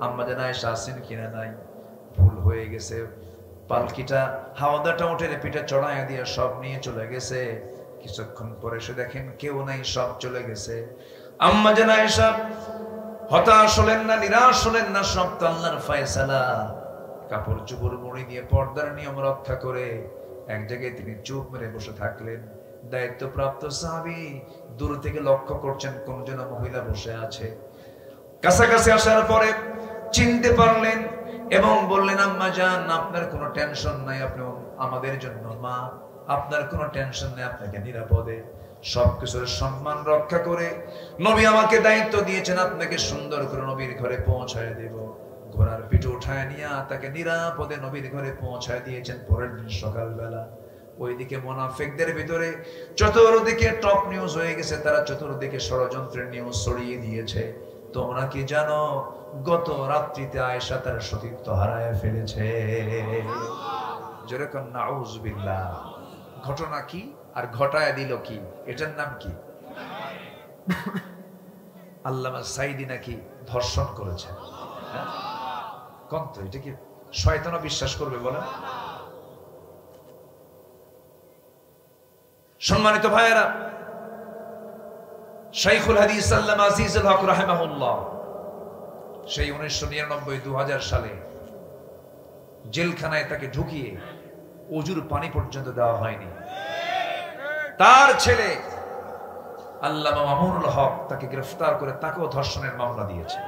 আম্মা জান আয়েশা আছেন কিনা নাই। ভুল হয়ে গেছে। পালকিটা, হাওদাটা উটের পিঠে চড়ায় দিয়ে সব নিয়ে চলে গেছে। কিছুক্ষণ পরে এসে দেখেন কেউ নাই, সব চলে গেছে। আম্মা জান আয়েশা হতাশ হলেন না, নিরাশ হলেন না। সব তো আল্লাহর ফয়সালা। কাপড় চোপড় মুড়ি দিয়ে পর্দার নিয়ম রক্ষা করে এক জায়গায় তিনি চুপ মেরে বসে থাকলেন। দায়িত্বপ্রাপ্ত সাহাবী দূর থেকে লক্ষ্য করছেন কোন যেন মহিলা বসে আছে। কাছাকাছি আসার পরে চিনতে পারলেন এবং বললেন, আম্মা জান, আপনার কোনো টেনশন নাই, আপনি আমাদের জন্য মা, আপনার কোনো টেনশন নেই, আপনাকে নিরাপদে সবকিছুর সম্মান রক্ষা করে নবী আমাকে দায়িত্ব দিয়েছেন, আপনাকে সুন্দর করে নবীর ঘরে পৌঁছায় দেব। ঘোড়ার পিঠে উঠায় নিয়ে তাকে নিরাপদে নবীর ঘরে পৌঁছায় দিয়েছেন। পরের দিন সকালবেলা ওইদিকে মুনাফিকদের ভিতরে চতুর্দিকে টপ নিউজ হয়ে গেছে, তারা চতুর্দিকে ষড়যন্ত্রের নিউজ ছড়িয়ে দিয়েছে। তোমরা কি জানো, গত রাত্রিতে আয়েশা তার সতীত্ব হারায় ফেলেছে। যেরকম নাউজুবিল্লাহ। ঘটনা কি আর ঘটায় দিল কি, এটার নাম কি? আল্লামা সাইদি নাকি ধর্ষণ করেছে। কোন তো এটা কি শয়তানও বিশ্বাস করবে বলেন? সম্মানিত ভাইয়েরা, শাইখুল হাদিস আল্লামা আজিজুল হক রাহিমাহুল্লাহ সেই 1999-2000 সালে জেলখানায় তাকে ঢুকিয়ে ওজুর পানি পর্যন্ত দেওয়া হয়নি। তার ছেলে আল্লামা মামুনুল হক তাকে গ্রেফতার করে তাকেও ধর্ষণের মামলা দিয়েছে,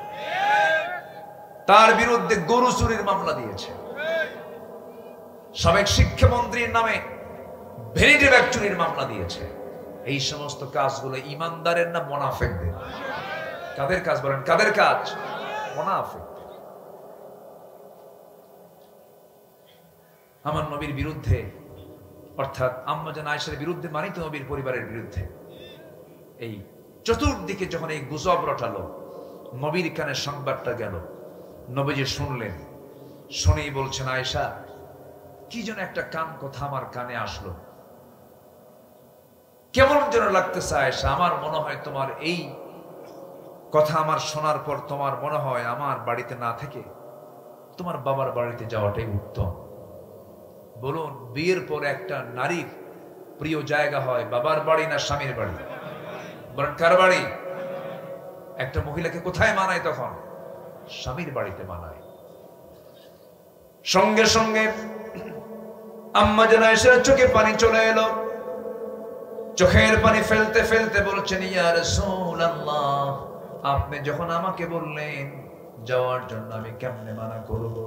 তার বিরুদ্ধে গরু চুরির মামলা দিয়েছে, সাবেক শিক্ষামন্ত্রীর নামে ভ্যানিটি ব্যাগ চুরির মামলা দিয়েছে। এই সমস্ত কাজগুলো ইমানদারের না মুনাফিকদের? কাদের কাজ বলেন? কাদের কাজ? মুনাফিক। আমার নবীর বিরুদ্ধে, অর্থাৎ আম্মা জান আয়েশার বিরুদ্ধে, মানিত নবীর পরিবারের বিরুদ্ধে এই চতুর্দিকে যখন এই গুজব রটালো, নবীর কানে সংবাদটা গেল, নবীজি শুনলেন। শুনেই বলছেন, আয়েশা, কি যেন একটা কান কথা আমার কানে আসলো, কেমন যেন লাগতেছে আয়েশা, আমার মনে হয় তোমার এই কথা আমার শোনার পর তোমার মনে হয় আমার বাড়িতে না থেকে তোমার বাবার বাড়িতে যাওয়াটাই উত্তম। বলুন, বিয়ের পর একটা নারীর প্রিয় জায়গা হয় বাবার বাড়ি না স্বামীর বাড়ি? বলেন কার বাড়ি? একটা মহিলাকে কোথায় মানায় তখন? স্বামীর বাড়িতে মানায়। সঙ্গে সঙ্গে আম্মা জান আয়েশার চোখে পানি চলে এলো। চোখের পানি ফেলতে ফেলতে বলছেন, ইয়া রাসূলুল্লাহ, আপনি যখন আমাকে বললেন যাওয়ার জন্য, আমি কেমনে মানা করব?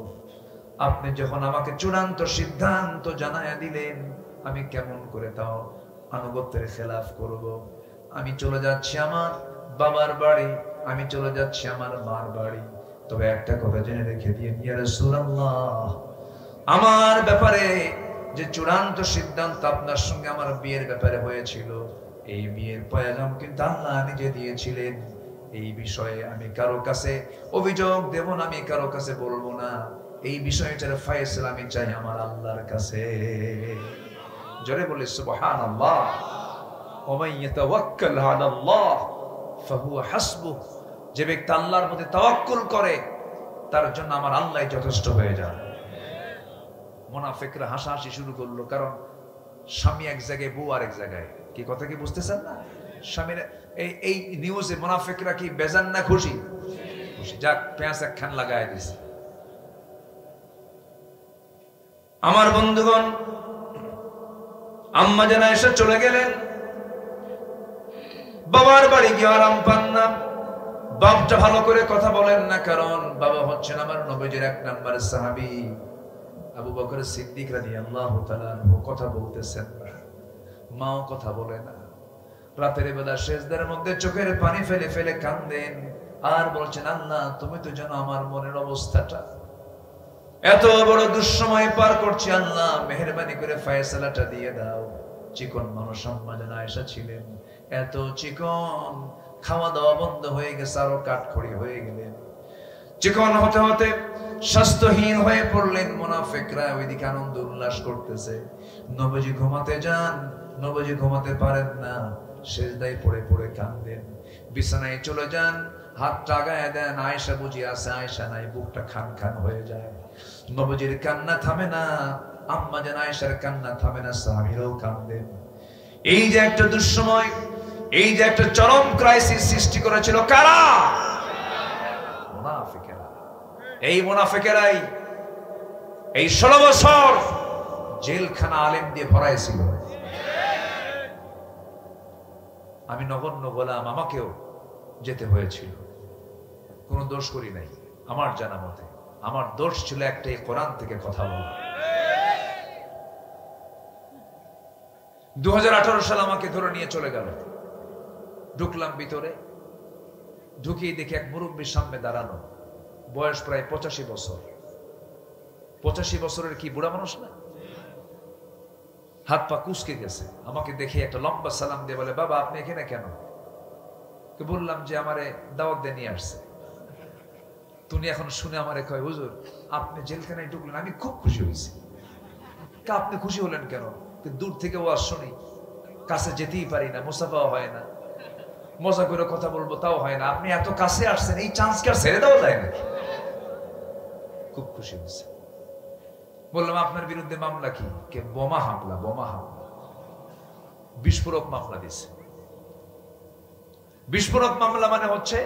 আপনি যখন আমাকে চূড়ান্ত সিদ্ধান্ত জানায়া দিলেন, আমি কেমন করে তাও আনুগত্যের খেলাফ করব? আমি চলে যাচ্ছি আমার বাবার বাড়ি, আমি চলে যাচ্ছি আমার মার বাড়ি। তবে একটা কথা জেনে রেখে দিয়ে, ইয়া রাসূলুল্লাহ, আমার ব্যাপারে যে চূড়ান্ত সিদ্ধান্ত আপনার সঙ্গে আমার বিয়ের ব্যাপারে হয়েছিল, এই বিয়ের পয়গাম কিন্তু আল্লাহ নিজে দিয়েছিলেন। এই বিষয়ে আমি কারো কাছে অভিযোগ দেব না, আমি কারো কাছে বলবো না। এই বিষয়টার ফয়সালা আমি চাই আমার আল্লাহর কাছে। জোরে বলি সুবহানাল্লাহ। ওয়া মান ইয়াতাওয়াক্কাল আলাল্লাহ ফাহুয়া হাসবুহ। যে ব্যক্তি আল্লাহর প্রতি তাওয়াক্কুল করে, তার জন্য আমার আল্লাহই যথেষ্ট হয়ে যায়। মুনাফিকরা হাসাহাসি শুরু করলো, কারণ স্বামী এক জায়গায়, বউ আরেক জায়গায়। কি কথা কি বুঝতেছেন না? স্বামীর এই নিউজে মুনাফিকরা কি বেজান না খুশি? খুশি। যাক, পেঁয়াজ একখান লাগায় দিছে। আমার বন্ধুগণ, আম্মা জান আয়েশা চলে গেলেন। বাবার বাড়ি গিয়ে আরাম পান না। বাপটা ভালো করে কথা বলেন না, কারণ বাবা হচ্ছেন আমার নবীজির 1 নম্বরের সাহাবী আবু বকর সিদ্দিক রাদিয়াল্লাহু তাআলা আনহু। কথা বলতেছেন না, মাও কথা বলে না। রাতের বেলা সেজদার মধ্যে চোখের পানি ফেলে ফেলে কাঁদেন আর বলছেন, আল্লাহ তুমি তো জানো আমার মনের অবস্থাটা, এত বড় দুঃসময় পার করছি, আল্লাহ মেহেরবানি করে ফয়সালাটা দিয়ে দাও। চিকন মানুষ আম্মা জান আয়েশা ছিলেন, এত চিকন, খাওয়া দাওয়া বন্ধ হয়ে গেছে, আরো কাঠখড়ি হয়ে গেলেন। চিকন হতে হতে স্বাস্থ্যহীন হয়ে পড়লেন। মুনাফিকরা ওইদিকে আনন্দ উল্লাস করতেছে। নবীজি ঘুমাতে যান, নবীজি ঘুমাতে পারেন না, সেজদায় পড়ে পড়ে কাঁদেন। বিছানায় চলে যান, হাতটা আগায় দেন, আয়েশা বুঝি আছে, আয়েশা নাই, বুকটা খান খান হয়ে যায়। নবীজির কান্না থামে না, আম্মা জান আয়েশার কান্না থামে না, সাহাবীরাও কাঁদেন। এই যে একটা দুঃসময়, এই যে একটা চরম ক্রাইসিস সৃষ্টি করেছিল কারা? মুনাফিকেরা। এই মুনাফিকেরাই এই 16 বছর জেলখানা আলেম দিয়ে ভরাইছিল। আমি নগণ্য গোলাম, আমাকেও যেতে হয়েছিল, কোনো দোষ করি নাই। আমার জানা মতে আমার দোষ ছিল একটাই, কোরআন থেকে কথা বলা। 2018 সালে আমাকে ধরে নিয়ে চলে গেল। ঢুকলাম ভিতরে, ঢুকিয়ে দেখি এক মুরব্বীর সামনে দাঁড়ানো, বয়স প্রায় 85 বছর। 85 বছরের কি বুড়া মানুষ না? হাত পা কুঁচকে গেছে। আমাকে দেখে একটা লম্বা সালাম দিয়ে বলে, বাবা আপনি এখানে কেন? বললাম যে আমারে দাওয়াত দিয়ে নিয়ে আসছে। তুমি এখন শুনে আমারে কয়, হুজুর আপনি জেলখানায় ঢুকলেন, আমি খুব খুশি হয়েছি। আপনি খুশি হলেন কেন? দূর থেকে ওয়াজ শুনি, কাছে যেতেই পারি না, মুসাফাও হয় না, মজা করে কথা বলবো তাও হয় না, আপনি এত কাছে আসছেন, এই চান্স কি আর ছেড়ে দেওয়া যায় নাকি? খুব খুশি হয়েছে। বললাম আপনার বিরুদ্ধে মামলা কি? কে বোমা হামলা, বোমা হামলা, বিস্ফোরক মামলা দিছে। বিস্ফোরক মামলা মানে হচ্ছে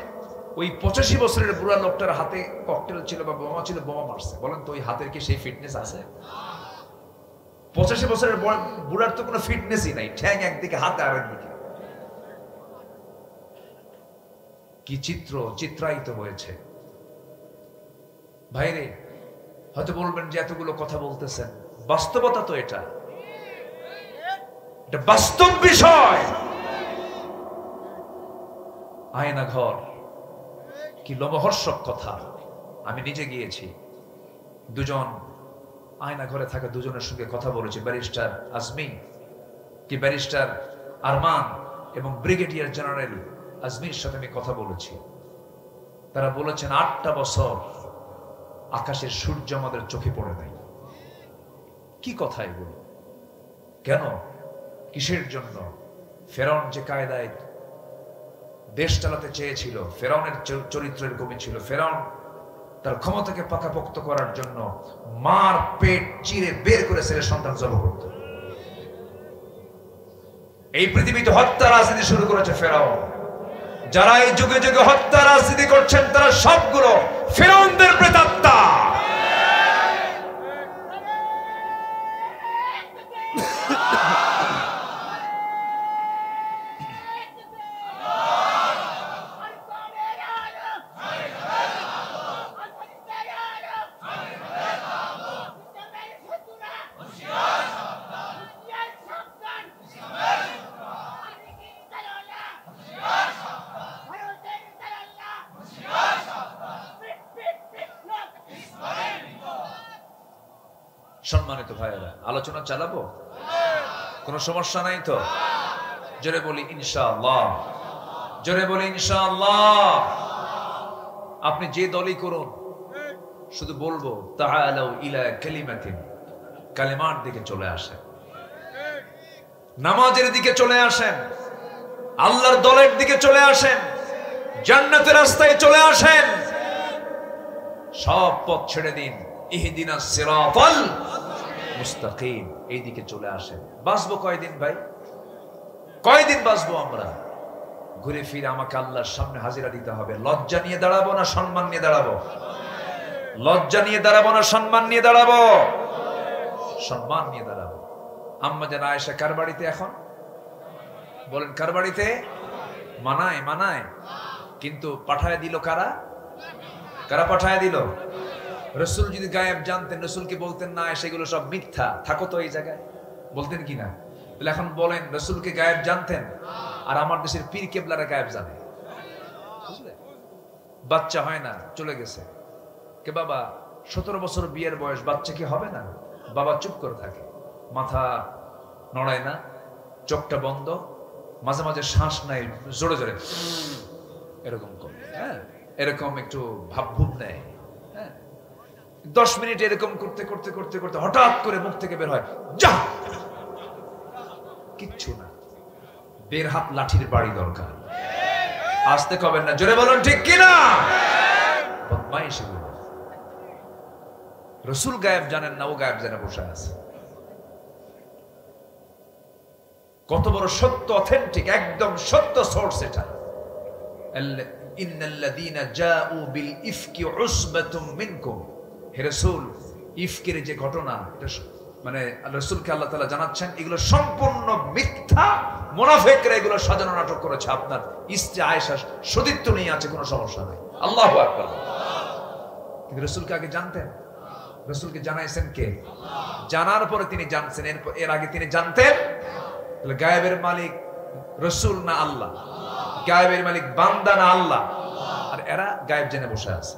ওই 85 বছরের বুড়া লোকটার হাতে ককটেল ছিল বা বোমা ছিল, বোমা মারছে। বলেন তো ওই হাতের কি সেই ফিটনেস আছে? 85 বছরের বুড়ার তো কোনো ফিটনেসই নাই, ঠ্যাং একদিকে হাত আরেকদিকে। কি চিত্র চিত্রায়িত হয়েছে ভাইরে। হয়তো বলবেন যে এতগুলো কথা বলতেছেন, বাস্তবতা তো এটা বাস্তব বিষয়। আয়না ঘর, কি লোমহর্ষক কথা। আমি নিজে গিয়েছি, দুজন আয়না ঘরে থাকা দুজনের সঙ্গে কথা বলেছি, ব্যারিস্টার আজমি, কি ব্যারিস্টার আরমান এবং ব্রিগেডিয়ার জেনারেল আজমির সাথে আমি কথা বলেছি। তারা বলেছেন 8টা বছর আকাশের সূর্য আমাদের চোখে পড়ে নাই। কি কথা এগুলো? কেন? কিসের জন্য? ফেরাউন যে কায়দায় দেশ চালাতে চেয়েছিল, ফেরাউনের চরিত্র এরকমই ছিল। ফেরাউন তার ক্ষমতাকে পাকাপোক্ত করার জন্য মার পেট চিরে বের করে ছেলে সন্তান জন্ম করত। এই পৃথিবীতে হত্যা রাজনীতি শুরু করেছে ফেরাউন। যারা এই যুগে যুগে হত্যা রাজনীতি করছেন তারা সবগুলো ফেরাউনদের প্রেতাত্মা। সম্মানিত ভাইয়েরা, আলোচনা চালাবো, কোনো সমস্যা নাই তো? জোরে বলি ইনশাআল্লাহ, জোরে বলি ইনশাআল্লাহ। আপনি যে দলই করুন, শুধু বলবো তাআলাউ ইলা কালিমাতিন, কালিমার দিকে চলে আসেন, নামাজের দিকে চলে আসেন, আল্লাহর দলের দিকে চলে আসেন, জান্নাতের রাস্তায় চলে আসেন। সব পথ ছেড়ে দিন, ইহদিনাস সিরাতাল মুস্তাকিম, এই দিকে চলে আসেন। বাঁচবো কয়দিন ভাই? কয়দিন বাঁচবো আমরা? ঘুরে ফিরে আমাকে আল্লাহর সামনে হাজিরা দিতে হবে। লজ্জা নিয়ে দাঁড়াবো না সম্মান নিয়ে দাঁড়াবো? লজ্জা নিয়ে দাঁড়াবো না সম্মান নিয়ে দাঁড়াবো? সম্মান নিয়ে দাঁড়াবো। আম্মা জান আয়েশা কার বাড়িতে এখন? বলেন কার বাড়িতে? মানায়, মানায়, কিন্তু পাঠায় দিল কারা? কারা পাঠায় দিল? রসুল যদি গায়েব জানতেন, রসুলকে বলতেন না সেগুলো সব মিথ্যা, থাকো তো এই জায়গায়, বলতেন কি না? তাহলে এখন বলেন রসুলকে গায়েব জানতেন, আর আমার দেশের পীর কেবলারা গায়েব জানে। বাচ্চা হয় না, চলে গেছে। কে বাবা 17 বছর বিয়ের বয়স, বাচ্চা কি হবে না? বাবা চুপ করে থাকে, মাথা নড়ায় না, চোখটা বন্ধ, মাঝে মাঝে শ্বাস নাই, জোরে জোরে এরকম করে, হ্যাঁ এরকম একটু ভাবভুব নেয়, হ্যাঁ 10 মিনিট এরকম করতে করতে করতে করতে হঠাৎ করে মুখ থেকে বের হয় যা, কিচ্ছু না, বের হাত লাঠির বাড়ি দরকার। আসতে কবেন না, জোরে বলুন ঠিক কিনা? বদমাইশি গুলো। রসুল গায়েব জানেন না, ও গায়েব জানে বসে আছে। কত বড় সত্য, অথেন্টিক, একদম সত্য সোর্স এটা। ইন্নাল্লাযীনা জাউ বিল ইফকি উসবাতুম মিনকুম, হে রাসূল ইফকের যে ঘটনা, এটা মানে রাসূলকে আল্লাহ তাআলা জানাচ্ছেন এগুলো সম্পূর্ণ মিথ্যা, মুনাফিকরা এগুলো সাজানো নাটক করেছে। আপনার স্ত্রী আয়েশা সতীত্ব নিয়ে আছে, কোনো সমস্যা নাই। আল্লাহু আকবার। কিন্তু রাসূলকে আগে জানতেন? রাসূলকে জানাইছেন কে? জানার পরে তিনি জানছেন, এর আগে তিনি জানতেন? তাহলে গায়েবের মালিক রাসূল না আল্লাহ? গায়েবের মালিক বান্দা না আল্লাহ? আর এরা গায়েব জেনে বসে আছে।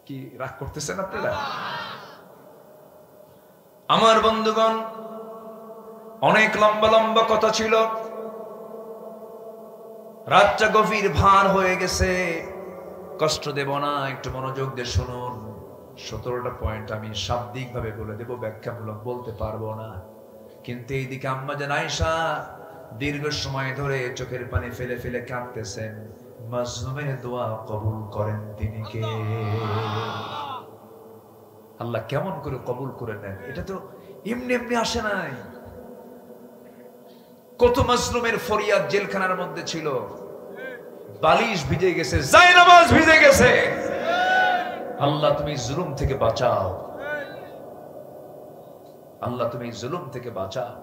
কি রাগ করতেছেন আপনারা? আমার বন্ধুগণ, অনেক লম্বা লম্বা কথা ছিল, রাতটা গভীর ভার হয়ে গেছে, কষ্ট দেব না, একটু মনোযোগ দিয়ে শুনুন। 17টা পয়েন্ট আমি শাব্দিক ভাবে বলে দেব, ব্যাখ্যামূলক বলতে পারবো না। কিন্তু এইদিকে আম্মা জান আয়েশা দীর্ঘ সময় ধরে চোখের পানি ফেলে ফেলে কাঁদতেছেন। মাজলুমের দোয়া কবুল করেন তিনি কে? আল্লাহ কেমন করে কবুল করে নেন? এটা তো এমনি এমনি আসে নাই। কত মাজলুমের ফরিয়াদ জেলখানার মধ্যে ছিল, বালিশ ভিজে গেছে, জায়নামাজ ভিজে গেছে। আল্লাহ তুমি জুলুম থেকে বাঁচাও, আল্লাহ তুমি জুলুম থেকে বাঁচাও।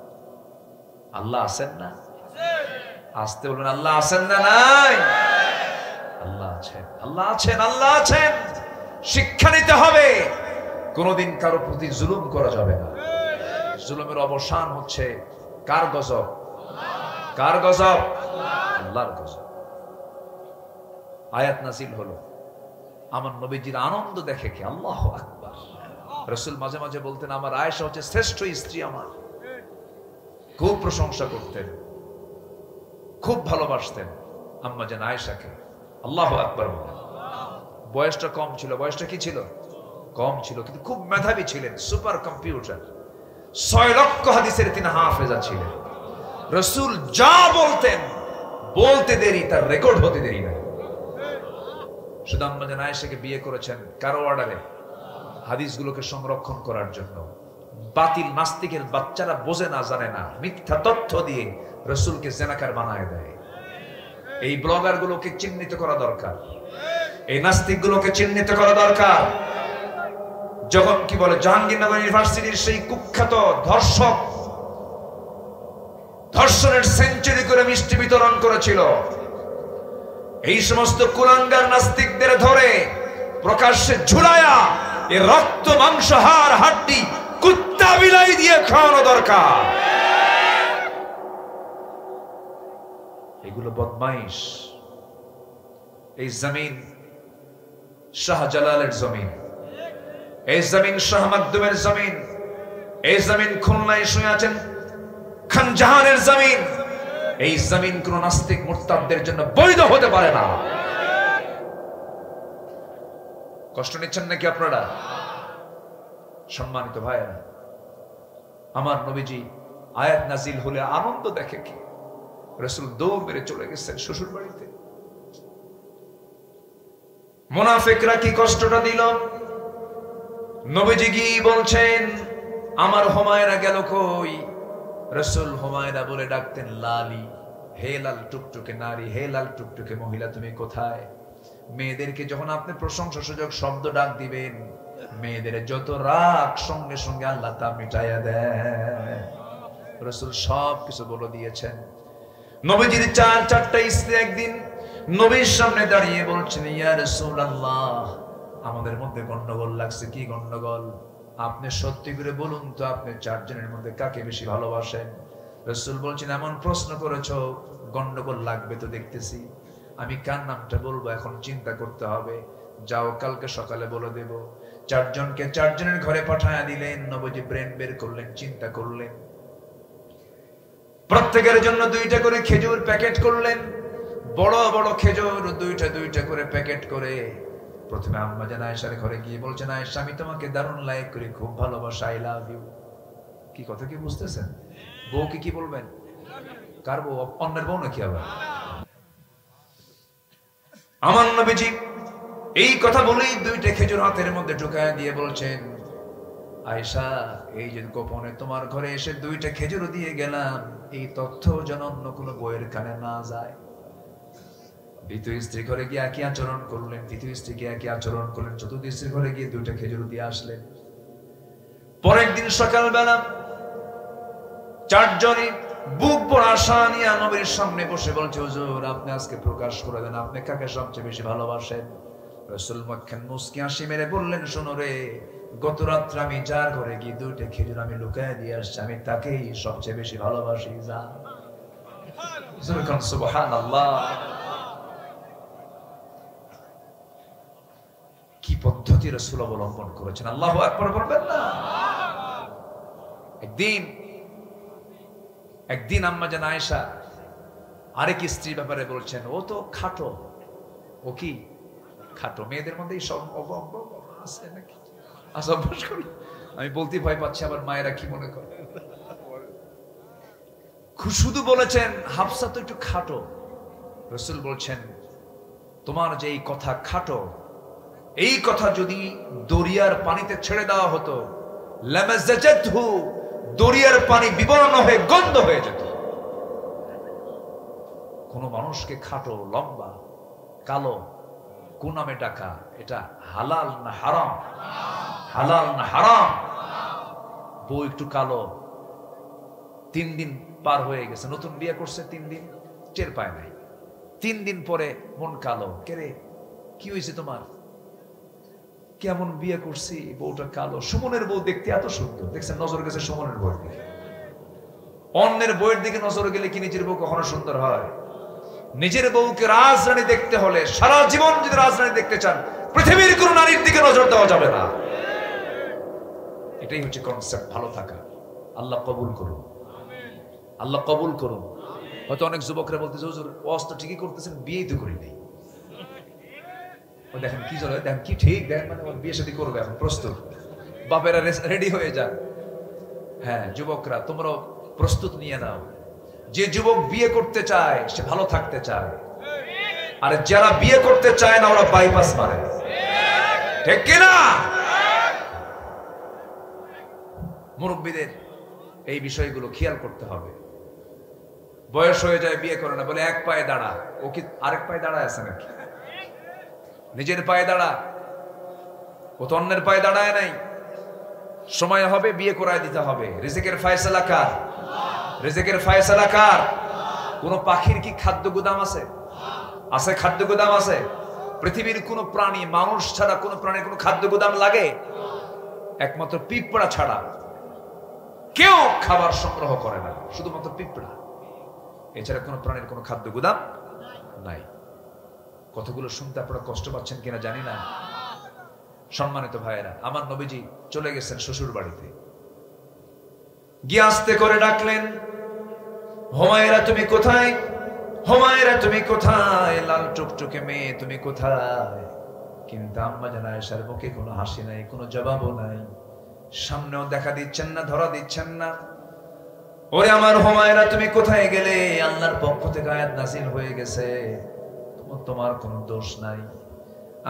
আল্লাহ আছেন না? আসতে বলবেন, আল্লাহ আছেন না? নাই, আল্লাহ আছেন, আল্লাহ আছেন, আল্লাহ আছেন। শিক্ষা নিতে হবে, কোনদিন কারো প্রতি জুলুম করা যাবে না। জুলুমের অবসান হচ্ছে কার গজব? কার গজব? আল্লাহর গজব। আয়াত নাযিল হলো, আমার নবীজির আনন্দ দেখে কে? আল্লাহু আকবার। রাসূল মাঝে মাঝে বলতেন, আমার আয়েশা হচ্ছে শ্রেষ্ঠ স্ত্রী আমার। খুব প্রশংসা করতেন, খুব ভালোবাসতেন আম্মা জান আয়েশাকে। আল্লাহু আকবার। বয়সটা কম ছিল, বয়সটা কি ছিল? কম ছিল, কিন্তু খুব মেধাবী ছিলেন, সুপার কম্পিউটার। 6 লক্ষ হাদিসের তিনি হাফেজা ছিলেন। রাসূল যা বলতেন, বলতে দেরি, তার রেকর্ড হতে দেরি না। শুধু আম্মা জান আয়েশাকে বিয়ে করেছেন কারো অর্ডারে? হাদিসগুলোকে সংরক্ষণ করার জন্য। বাতিল নাস্তিকের বাচ্চারা বোঝে না, জানে না, মিথ্যা তথ্য দিয়ে রাসূলকে জেনাকার বানায় দেয়। এই ব্লগার গুলোকে চিহ্নিত করা দরকার, এই নাস্তিক গুলোকে চিহ্নিত করা দরকার। যখন কি বলে, জাহাঙ্গীরনগর ইউনিভার্সিটির সেই কুখ্যাত ধর্ষক ধর্ষণের সেঞ্চুরি করে মিষ্টি বিতরণ করেছিল। এই সমস্ত কুলাঙ্গার নাস্তিকদের ধরে প্রকাশ্যে ঝুলায়া এ রক্ত মাংস হাড় হাড্ডি কুত্তা বিলাই দিয়ে খাওয়ানো দরকার। এগুলো বদমাইশ। এই জমিন শাহজালালের জমিন, এই জমিন শাহ মাকদুমের জমিন, এই জমিন খুলনায় শুয়ে আছেন খান জাহানের জমিন। এই জমিন কোন নাস্তিক মুরতাদদের জন্য বৈধ হতে পারে না। কষ্ট নিচ্ছেন নাকি আপনারা? সম্মানিত ভাইয়েরা, আমার নবীজি আয়াত নাজিল হলে আনন্দ দেখে কি? রাসূল দৌড় মেরে চলে গেছেন শ্বশুর বাড়িতে। মুনাফিকরা কি কষ্টটা দিল? নবীজি গিয়ে বলছেন, আমার হুমায়রা গেল কই? রাসূল হুমায়রা বলে ডাকতেন লালি। হে লাল টুকটুকে নারী, হে লাল টুকটুকে মহিলা, তুমি কোথায়? মেয়েদেরকে যখন আপনি প্রশংসা সূচক শব্দ ডাক দিবেন, মেয়েদের যত রাগ সঙ্গে সঙ্গে আল্লাহ তা মিটাইয়া দেয়। রাসূল সব কিছু বলে দিয়েছেন। নবীজির 4টা স্ত্রী একদিন নবীর সামনে দাঁড়িয়ে বলছেন, ইয়া রাসূলুল্লাহ, আমাদের মধ্যে গন্ডগোল লাগছে। কি গন্ডগোল? আপনি সত্যি করে বলুন তো, আপনি 4 জনের মধ্যে কাকে বেশি ভালোবাসেন? রাসূল বলছেন, এমন প্রশ্ন করেছো, গন্ডগোল লাগবে তো দেখতেছি। আমি কার নামটা বলবো এখন চিন্তা করতে হবে। যাও, কালকে সকালে বলে দেব। 4 জনকে 4 জনের ঘরে পাঠায়া দিলেন। নবীজি ব্রেন বের করলেন, চিন্তা করলেন। প্রত্যেকের জন্য 2টা করে খেজুর প্যাকেট করলেন, বড় বড় খেজুর 2টা করে প্যাকেট করে। প্রথমে আম্মা জান আয়েশার ঘরে গিয়ে বলছেন, আয়েশা, আমি তোমাকে দারুণ লাইক করি, খুব ভালোবাসি, আই লাভ ইউ। কি কথা কি বুঝতেছেন? বউকে কি বলবেন? কার বউ? অন্যের বউ নাকি আবার? আমার নবীজি এই কথা বলেই 2টা খেজুর হাতের মধ্যে ঢুকায় দিয়ে বলছেন, আয়েশা, এই যে গোপনে তোমার ঘরে এসে 2টা খেজুর দিয়ে গেলাম, এই তথ্য যেন অন্য কোনো বইয়ের কানে না যায়। দ্বিতীয় স্ত্রী ঘরে গিয়ে একই আচরণ করলেন, তৃতীয় স্ত্রীকে একই আচরণ করলেন, চতুর্থ স্ত্রীর ঘরে গিয়ে 2টা খেজুর দিয়ে আসলেন। পরের দিন সকালবেলা 4 জনই বুক ভরা আশা নিয়ে নবীর সামনে বসে বলছে, হুজুর আপনি আজকে প্রকাশ করে দেন, আপনি কাকে সবচেয়ে বেশি ভালোবাসেন? রাসূল মক্কান মুস্কি হাসি মেরে বললেন, শোনো রে, গত রাত্রে আমি যার ঘরে গিয়ে 2টা খেজুর আমি লুকায় দিয়ে আসছি, আমি তাকেই সবচেয়ে বেশি ভালোবাসি। যা সুবহানাল্লাহ। কি পদ্ধতি রাসূল অবলম্বন করেছেন, আল্লাহু আকবার বলবেন না? একদিন আম্মা জান আয়েশা আরেক স্ত্রীর ব্যাপারে বলছেন, ও তো খাটো। ও কি খাটো? মেয়েদের মধ্যে সব আছে নাকি? আমি বলতে ভয় পাচ্ছি, আবার মায়েরা কি মনে করে। শুধু বলেছেন হাফসা তো একটু খাটো। রাসূল বলছেন, তোমার যে এই কথা খাটো, এই কথা যদি দরিয়ার পানিতে ছেড়ে দেওয়া হতো, লামাজাজাতহু, দরিয়ার পানি বিবর্ণ হয়ে গন্ধ হয়ে যেত। কোন মানুষকে খাটো, লম্বা, কালো কোন নামে ডাকা, এটা হালাল না হারাম? হালাল না হারাম? বউ একটু কালো, 3 দিন পার হয়ে গেছে, নতুন বিয়ে করছে, 3 দিন টের পায় নাই, 3 দিন পরে মন কালো, কে রে কি হয়েছে তোমার? কেমন বিয়ে করছি, বউটা কালো। সুমনের বউ দেখতে এত সুন্দর, দেখছেন নজর গেছে সুমনের বউয়ের দিকে। অন্যের বউয়ের দিকে নজর গেলে কি নিজের বউ কখনো সুন্দর হয়? নিজের বউকে রাজরানী দেখতে হলে, সারা জীবন যদি রাজরানী দেখতে চান, পৃথিবীর কোন নারীর দিকে নজর দেওয়া যাবে না। এটাই হচ্ছে কনসেপ্ট ভালো থাকা। আল্লাহ কবুল করুন, আল্লাহ কবুল করুন। হয়তো অনেক যুবকরা বলতেছে, হুজুর ওয়াজ তো ঠিকই করতেছেন, বিয়েই তো করি নাই। দেখেন কি চলে, দেখেন কি ঠিক, দেখেন মানে বিয়ে শাদী করবে এখন প্রস্তুত, বাপেরা রেডি হয়ে যান। হ্যাঁ যুবকরা, তোমরাও প্রস্তুত নিয়ে নাও। যে যুবক বিয়ে করতে চায় সে ভালো থাকতে চায়, আর যারা বিয়ে করতে চায় না ওরা বাইপাস মারে, ঠিক কিনা? মুরব্বীদের এই বিষয়গুলো খেয়াল করতে হবে। বয়স হয়ে যায়, বিয়ে করে না, বলে এক পায়ে দাঁড়া। ও কি আরেক পায়ে দাঁড়ায় আছে নাকি? নিজের পায়ে দাঁড়া, ও তো অন্যের পায়ে দাঁড়ায় নাই। সময় হবে বিয়ে করায় দিতে হবে। রিজিকের ফয়সালা কার? রিজিকের ফয়সালা কার? কোন পাখির কি খাদ্য গুদাম আছে? আছে খাদ্য গুদাম আছে? পৃথিবীর কোন প্রাণী, মানুষ ছাড়া কোন প্রাণীর কোন খাদ্য গুদাম লাগে? একমাত্র পিঁপড়া ছাড়া কেউ খাবার সংগ্রহ করে না, শুধুমাত্র পিঁপড়া। এছাড়া কোন প্রাণীর কোন খাদ্য গুদাম নাই। কতগুলো শুনতে আপনারা কষ্ট পাচ্ছেন কিনা জানি না। সম্মানিত ভাইয়েরা, আমার নবীজি চলে গেছেন শ্বশুর বাড়িতে, গিয়ে আস্তে করে ডাকলেন, হুমায়রা তুমি কোথায়? হুমায়রা তুমি কোথায়? লাল টুকটুকে মেয়ে তুমি কোথায়? কিন্তু আম্মা জান আয়েশার মুখে কোনো হাসি নাই, কোনো জবাবও নাই। সামনেও দেখা দিচ্ছেন না, ধরা দিচ্ছেন না। ওরে আমার হুমায়রা তুমি কোথায় গেলে? আল্লাহর পক্ষ থেকে আয়াত নাযিল হয়ে গেছে, তোমার কোনো দোষ নাই।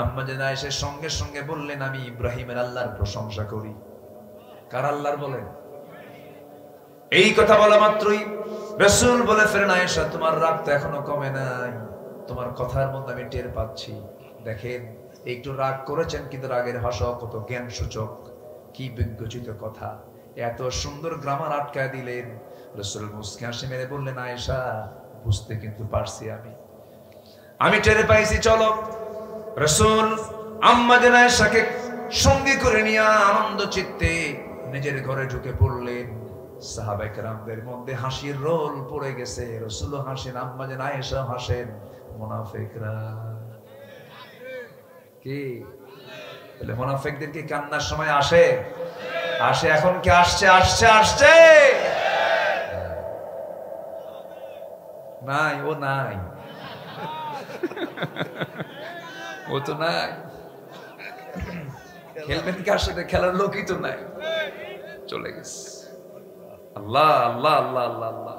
আম্মা জান আয়েশা সঙ্গে সঙ্গে বললেন, আমি ইব্রাহিমের আল্লাহর প্রশংসা করি। কার আল্লাহর বলেন? এই কথা বলা মাত্রই রাসূল বলে ফেলেন, আয়েশা তোমার রাগ তো এখনো কমে নাই, তোমার কথার মধ্যে আমি টের পাচ্ছি। দেখেন একটু রাগ করেছেন, কিন্তু রাগের ভাষা কত জ্ঞান সূচক, কি বিজ্ঞচিত কথা, এত সুন্দর গ্রামার আটকায় দিলেন। রাসূল মুস্কি হাসি মেরে বললেন, আয়েশা বুঝতে কিন্তু পারছি, আমি টেরে পাইছি, চলো। রাসূল আম্মা জান আয়েশাকে সঙ্গে করে নিয়ে আনন্দ চিত্তে নিজের ঘরে ঢুকে পড়লেন। সাহাবায়ে কেরামদের মধ্যে হাসির রোল পড়ে গেছে। রাসূল হাসেন, আম্মা জান আয়েশা হাসেন, মুনাফিকরা কি বলে? মুনাফিকদের কি কান্নার সময় আসে? আসে। এখন কি আসছে? আসছে আসছে নাই, ও নাই, ও তো নাই। খেলবেন কার সাথে? খেলার লোকই তো নাই, চলে গেছে। আল্লাহ আল্লাহ আল্লাহ আল্লাহ আল্লাহ।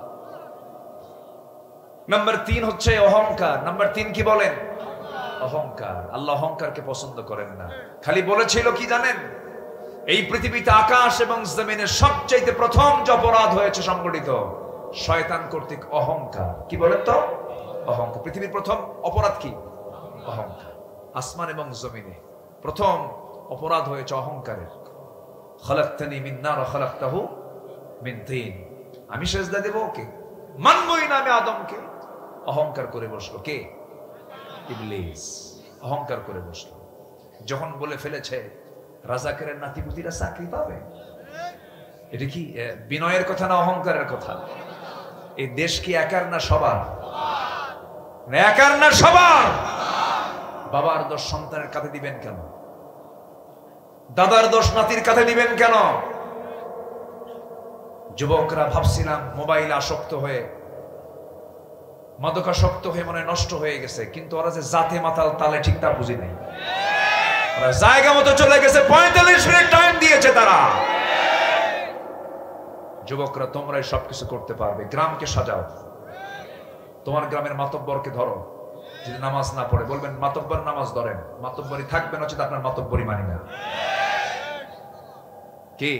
নাম্বার 3 হচ্ছে অহংকার। নাম্বার 3 কি বলেন? অহংকার। আল্লাহ অহংকারকে পছন্দ করেন না। খালি বলেছিল কি জানেন? এই পৃথিবীতে আকাশ এবং জমিনের সবচেয়ে প্রথম যে অপরাধ হয়েছে সংগঠিত শয়তান কর্তৃক অহংকার। কি বলেন তো? অহংকার। পৃথিবীর প্রথম অপরাধ কি? অহংকার। আসমান এবং জমিনে প্রথম অপরাধ হয়েছে অহংকারের। খালাকতানি মিন নার ওয়া খালাকতাহু মিন তিন। আমি সেজদা দেব ওকে, মানবই না আমি আদমকে। অহংকার করে বসলো কে? ইবলিস অহংকার করে বসলো। যখন বলে ফেলেছে রাজাকারের নাতিপুতিরা চাকরি পাবে, এটা কি বিনয়ের কথা না অহংকারের কথা? এই দেশ কি একার না সবার? একার না সবার? বাবার দোষ সন্তানের কাঁধে দিবেন কেন? দাদার দোষ নাতির কাঁধে দিবেন কেন? যুবকরা ভাবছিলাম মোবাইল আসক্ত হয়ে, মাদকাসক্ত হয়ে মনে নষ্ট হয়ে গেছে, কিন্তু ওরা যে জাতে মাতাল তালে ঠিক তা বুঝি নাই। ওরা জায়গা মতো চলে গেছে, 45 মিনিট টাইম দিয়েছে তারা। যুবকরা তোমরাই সবকিছু করতে পারবে। গ্রামকে সাজাও, তোমার গ্রামের মাতব্বরকে ধরো। যদি নামাজ না পড়ে বলবেন মাতব্বর নামাজ ধরেন, মাতব্বরই থাকবেন, হচ্ছে আপনার মাতব্বরই মানি না। কি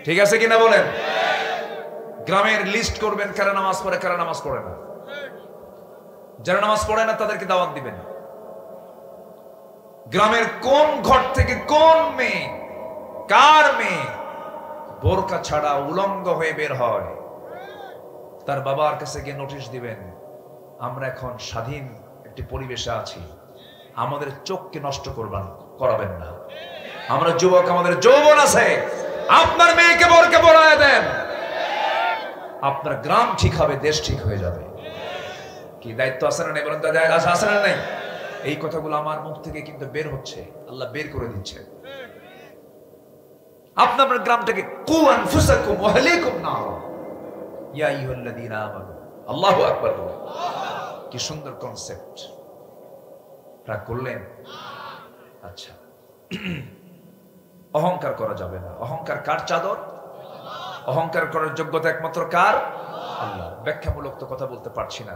ঠিক আছে কিনা বলেন? গ্রামের লিস্ট করবেন কারা নামাজ পড়ে কারা নামাজ পড়ে না। যারা নামাজ পড়ে না তাদেরকে দাওয়াত দিবেন। গ্রামের কোন ঘর থেকে কোন মেয়ে, কার মেয়ে বোরকা ছাড়া উলঙ্গ হয়ে বের হয়, তার বাবার কাছে গিয়ে নোটিশ দিবেন আমরা এখন স্বাধীন একটি পরিবেশে আছি, আমাদের চোখকে নষ্ট করাবেন না। আমরা যুবক, আমাদের যৌবন আছে, আপনার মেয়েকে বোরকা পরায় দেন, আপনার গ্রাম ঠিক হবে, দেশ ঠিক হয়ে যাবে। কি দায়িত্ব আছে না নেই বলেন? আছে না নেই? এই কথাগুলো আমার মুখ থেকে কিন্তু বের হচ্ছে, আল্লাহ বের করে দিচ্ছে। আপনার গ্রামটাকে কু আনফুসাকুম ওয়া আহলিকুম নার ইয়া আইয়ুহাল্লাযীনা আমানু। আল্লাহু আকবার। কি সুন্দর কনসেপ্ট। রাগ করলেন? আচ্ছা, অহংকার করা যাবে না। অহংকার কার চাদর? অহংকার করার যোগ্যতা একমাত্র কার? আল্লাহ। ব্যাখ্যামূলক তো কথা বলতে পারছি না,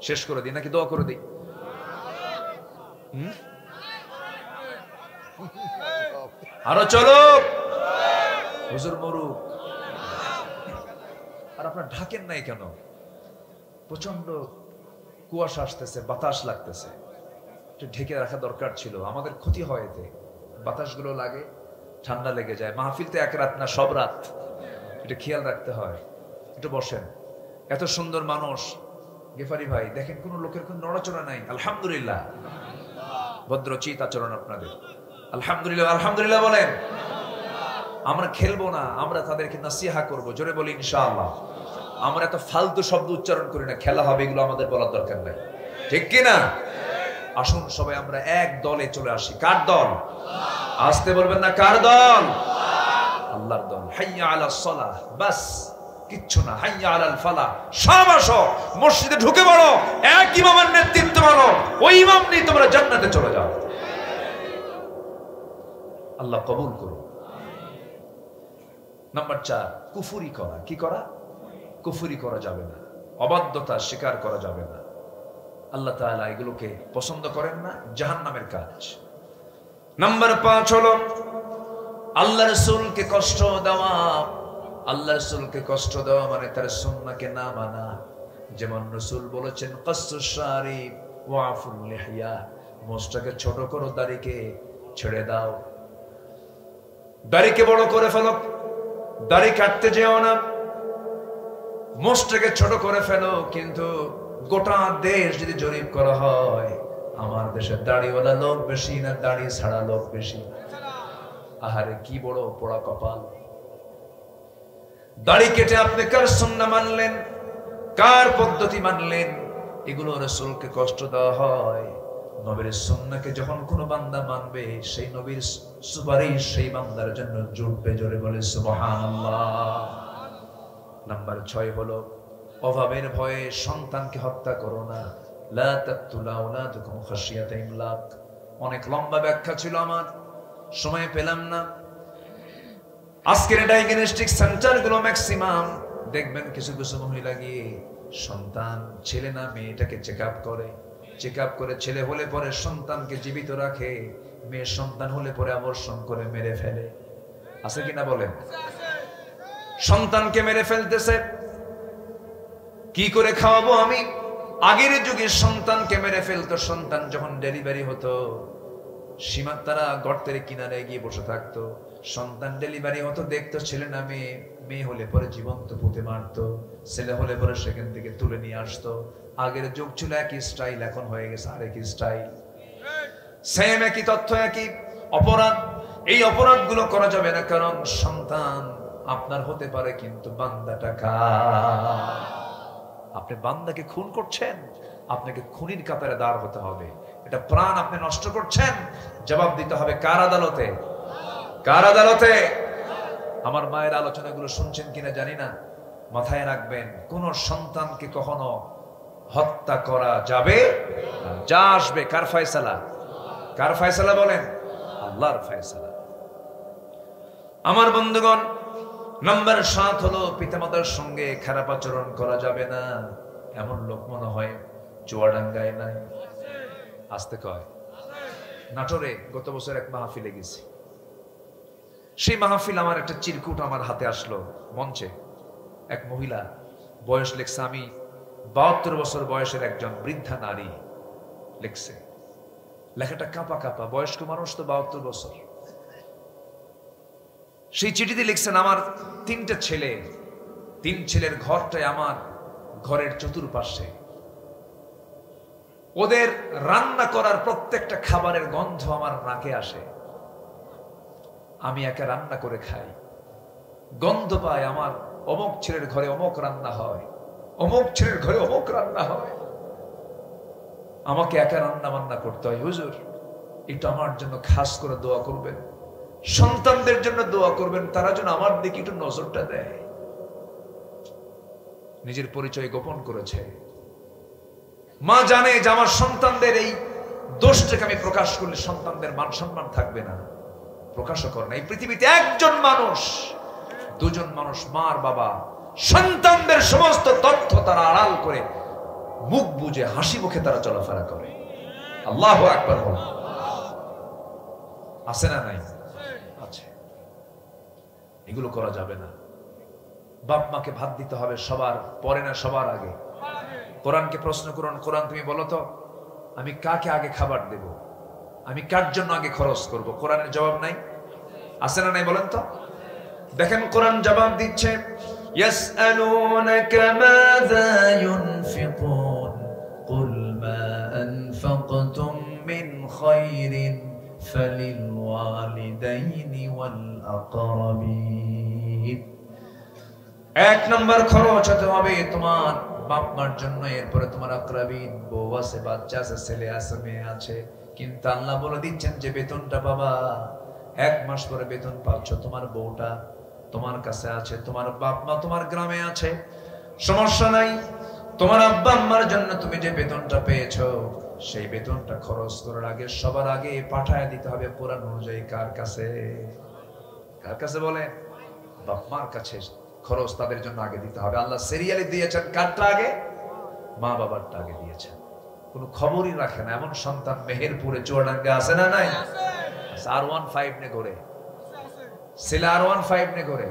শেষ করে দিই নাকি দোয়া করে দিই? আরো চলো, হুজুর মরুক। আর আপনার ঢাকেন নাই কেন? প্রচন্ড কুয়াশা আসতেছে, বাতাস লাগতেছে, একটু ঢেকে রাখা দরকার ছিল। আমাদের ক্ষতি হয় এতে, বাতাসগুলো লাগে, ঠান্ডা লেগে যায়। মাহফিল তো এক রাত না, সব রাত, এটা খেয়াল রাখতে হয়। একটু বসেন। এত সুন্দর মানুষ গেফারি ভাই, দেখেন কোন লোকের কোন নড়াচড়া নাই। আলহামদুলিল্লাহ, ভদ্রচিত আচরণ আপনাদের। আলহামদুলিল্লাহ, আলহামদুলিল্লাহ বলেন। আমরা খেলবো না, আমরা তাদেরকে নাসিহা করব। জোরে বলি ইনশাআল্লাহ। আমরা এত ফালতু শব্দ উচ্চারণ করি না, খেলা হবে এগুলো আমাদের বলার দরকার নাই, ঠিক কিনা? আসুন সবাই আমরা এক দলে চলে আসি। কার দল? আসতে বলবেন না, কার দল? আল্লাহর দল। হাইয়া আলাস সালাহ, বাস কিচ্ছু না। হাইয়া আলাল ফালাহ, সব আসো মসজিদে ঢুকে পড়ো, এক ইমামের নেতৃত্ব মানো, ওই ইমাম নিয়ে তোমরা জান্নাতে চলে যাও। আল্লাহ কবুল করুন। নাম্বার 4, কুফরি করা। কি করা? কুফরি করা যাবে না, অবাধ্যতা স্বীকার করা যাবে না। আল্লাহ তাআলা এগুলোকে পছন্দ করেন না, জাহান্নামের কাজ। নাম্বার 5 হলো আল্লাহ রাসূলকে কষ্ট দেওয়া। আল্লাহ রাসূলকে কষ্ট দেওয়া মানে তার সুন্নাহকে না মানা। যেমন রাসূল বলেছেন কাসসুশ শারিব ওয়া আফুল লিহিয়া, মোছটাকে ছোট করো, দাড়িকে ছেড়ে দাও। দাড়িকে বড় করে ফেলো, দাড়ি কাটতে যেও না। মোছটাকে ছোট করে ফেলো। কিন্তু গোটা দেশ যদি জরিপ করা হয়, আমার দেশের দাড়িওয়ালা লোক বেশি না দাড়ি ছাড়া লোক বেশি? আহারে কি বড় পোড়া কপাল। দাড়ি কেটে আপনি কার সুন্নাহ মানলেন, কার পদ্ধতি মানলেন? এগুলো রাসূলকে কষ্ট দেওয়া হয়। নবীর সুন্নাহকে যখন কোনো বান্দা মানবে, সেই নবীর সুপারিশ সেই বান্দার জন্য জুটবে। জোরে বলে সুবহানাল্লাহ। নাম্বার 6 হলো অভাবের ভয়ে সন্তানকে হত্যা করো না। লা তাকতুলু আওলাদাকুম খাশিয়াতা ইমলাক। অনেক লম্বা ব্যাখ্যা ছিল, আমার সময় পেলাম না। আজকের ডায়াগনস্টিক সেন্টারগুলো ম্যাক্সিমাম দেখবেন কিছু কিছু মহিলা গিয়ে সন্তান ছেলে না মেয়েটাকে চেকআপ করে। চেকআপ করে ছেলে হলে পরে সন্তানকে জীবিত রাখে, মেয়ে সন্তান হলে পরে আবর্ষণ করে মেরে ফেলে। আছে কিনা বলেন? সন্তানকে মেরে ফেলতেছে। কি করে খাওয়াবো আমি? আগের যুগে সন্তানকে মেরে ফেলতো। সন্তান যখন ডেলিভারি হতো, সীমা তারা গর্তের কিনারে গিয়ে বসে থাকতো, সন্তান ডেলিভারি হতো, দেখতো ছেলে না মেয়ে, মেয়ে হলে পরে জীবন্ত পুঁতে মারতো, ছেলে হলে পরে সেখান থেকে তুলে নিয়ে আসতো। আগের যুগ ছিল একই স্টাইল, এখন হয়ে গেছে আরেক স্টাইল। সেম একই তথ্য, একই অপরাধ। এই অপরাধগুলো করা যাবে না, কারণ সন্তান আপনার হতে পারে কিন্তু বান্দাটা কার। আপনি বান্দাকে খুন করছেন, আপনাকে খুনির কাতারে দাঁড় হতে হবে। এটা প্রাণ আপনি নষ্ট করছেন, জবাব দিতে হবে কার আদালতে? কার আদালতে? আমার মায়ের আলোচনাগুলো শুনছেন কিনা জানি না, মাথায় রাখবেন, কোন সন্তানকে কখনো হত্যা করা যাবে না। যা আসবে কার ফয়সালা? কার ফয়সালা বলেন? আল্লাহর ফয়সালা। আমার বন্ধুগণ, নাম্বার 7 হলো পিতামাতার সঙ্গে খারাপ আচরণ করা যাবে না। এমন লোক মনে হয় চুয়াডাঙ্গায় নাই, আসতে কয়। নাটোরে গত বছর এক মাহফিলে গেছি। সেই মাহফিল আমার একটা চিরকুট আমার হাতে আসলো। মঞ্চে এক মহিলা, বয়স লেখছে, আমি 72 বছর বয়সের একজন বৃদ্ধা নারী লিখছে। লেখাটা কাঁপা কাঁপা, বয়স্ক মানুষ তো 72 বছর। সেই চিঠিতে লিখছেন, আমার 3টে ছেলে, 3 ছেলের ঘরটাই আমার ঘরের চতুর্পাশে। ওদের রান্না করার প্রত্যেকটা খাবারের গন্ধ আমার নাকে আসে। আমি একা রান্না করে খাই, গন্ধ পাই, আমার অমুক ছেলের ঘরে অমুক রান্না হয়, অমুক ছেলের ঘরে অমুক রান্না হয়। আমাকে একা রান্না বান্না করতে হয়। হুজুর, এটা আমার জন্য খাস করে দোয়া করবেন, সন্তানদের জন্য দোয়া করবেন, তারা যেন আমার দিকে একটু নজরটা দেয়। নিজের পরিচয় গোপন করেছে। মা জানে যে আমার সন্তানদের এই দোষটাকে আমি প্রকাশ করলে সন্তানদের মান সম্মান থাকবে না, প্রকাশও করে না। এই পৃথিবীতে একজন মানুষ, 2জন মানুষ, মার বাবা, সন্তানদের সমস্ত তথ্য তারা আড়াল করে মুখ বুজে হাসি মুখে তারা চলাফেরা করে। আল্লাহু আকবার বল। আছে না নাই? আছে। এগুলো করা যাবে না। বাপ মাকে ভাত দিতে হবে সবার পরে না সবার আগে। কোরআনকে প্রশ্ন করুন, কোরআন তুমি বলো তো, আমি কাকে আগে খাবার দেব, আমি কার জন্য আগে খরচ করব? কোরআনের জবাব নাই? আছে না নাই বলেন তো? দেখেন কোরআন জবাব দিচ্ছে, ইয়াসআলুনাকা মাযা ইউনফিকুন কুল মা আনফাকতুম মিন খায়রিন ফালিল ওয়ালিদাইনি ওয়াল আকরাবিন। 1 নম্বর খরচ হতে হবে তোমার বাপ মার জন্য, এরপরে তোমার আকরাবিন, বউ আছে, বাচ্চা আছে, ছেলে আছে, মেয়ে আছে। কিন্তু আল্লাহ বলে দিচ্ছেন যে বেতনটা বাবা, 1 মাস পরে বেতন পাচ্ছ, তোমার বউটা তোমার কাছে আছে, তোমার বাপ মা তোমার গ্রামে আছে, সমস্যা নাই। তোমার আব্বা আম্মার জন্য তুমি যে বেতনটা পেয়েছো, সেই বেতনটা খরচ করার আগে সবার আগে পাঠায় দিতে হবে কোরআন অনুযায়ী কার কাছে? কার কাছে বলে? বাপ মার কাছে। খরচ তাদের জন্য আগে দিতে হবে। আল্লাহ সিরিয়ালি দিয়েছেন কারটা আগে? মা বাবারটা আগে দিয়েছেন। কোনো খবরই রাখে না এমন সন্তান মেহেরপুরে চুয়াডাঙ্গা আছে না নাই? R15 নে ঘরে, ছেলে R15 নে ঘরে,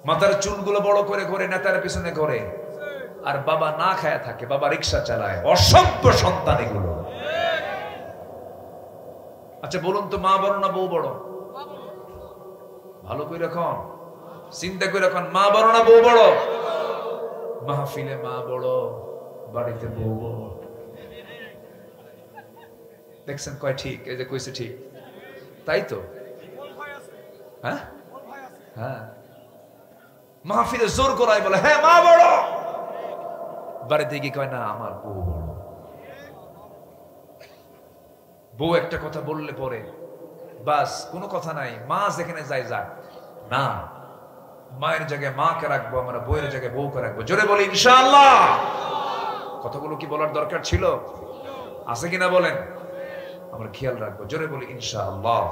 মাথার চুলগুলো বড় করে ঘরে, নেতার পিছনে ঘরে, আর বাবা না খায়া থাকে, বাবা রিক্সা চালায়। অসভ্য সন্তান এগুলো। আচ্ছা বলুন তো, মা বড় না বউ বড়? ভালো করে রাখুন, চিন্তা করে রাখুন, মা বড় না বউ বড়? মাহফিলে মা বড়, বাড়িতে বউ বড়। দেখছেন কয় ঠিক? এই যে কইছে ঠিক, তাই তো? হ্যাঁ হ্যাঁ, মাহফিলে জোর করাই বলে হ্যাঁ মা বড়, বাড়িতে গিয়ে কয় না আমার বউ বড়। বউ একটা কথা বললে পরে বাস কোনো কথা নাই, মা যেখানে যায় যাক না, মায়ের জায়গায় মাকে রাখবো, আমরা বউয়ের জায়গায় বউকে রাখবো। জোরে বলি ইনশাআল্লাহ। কথাগুলো কি বলার দরকার ছিল? আছে কিনা বলেন? আমরা খেয়াল রাখবো। জোরে বলি ইনশাআল্লাহ।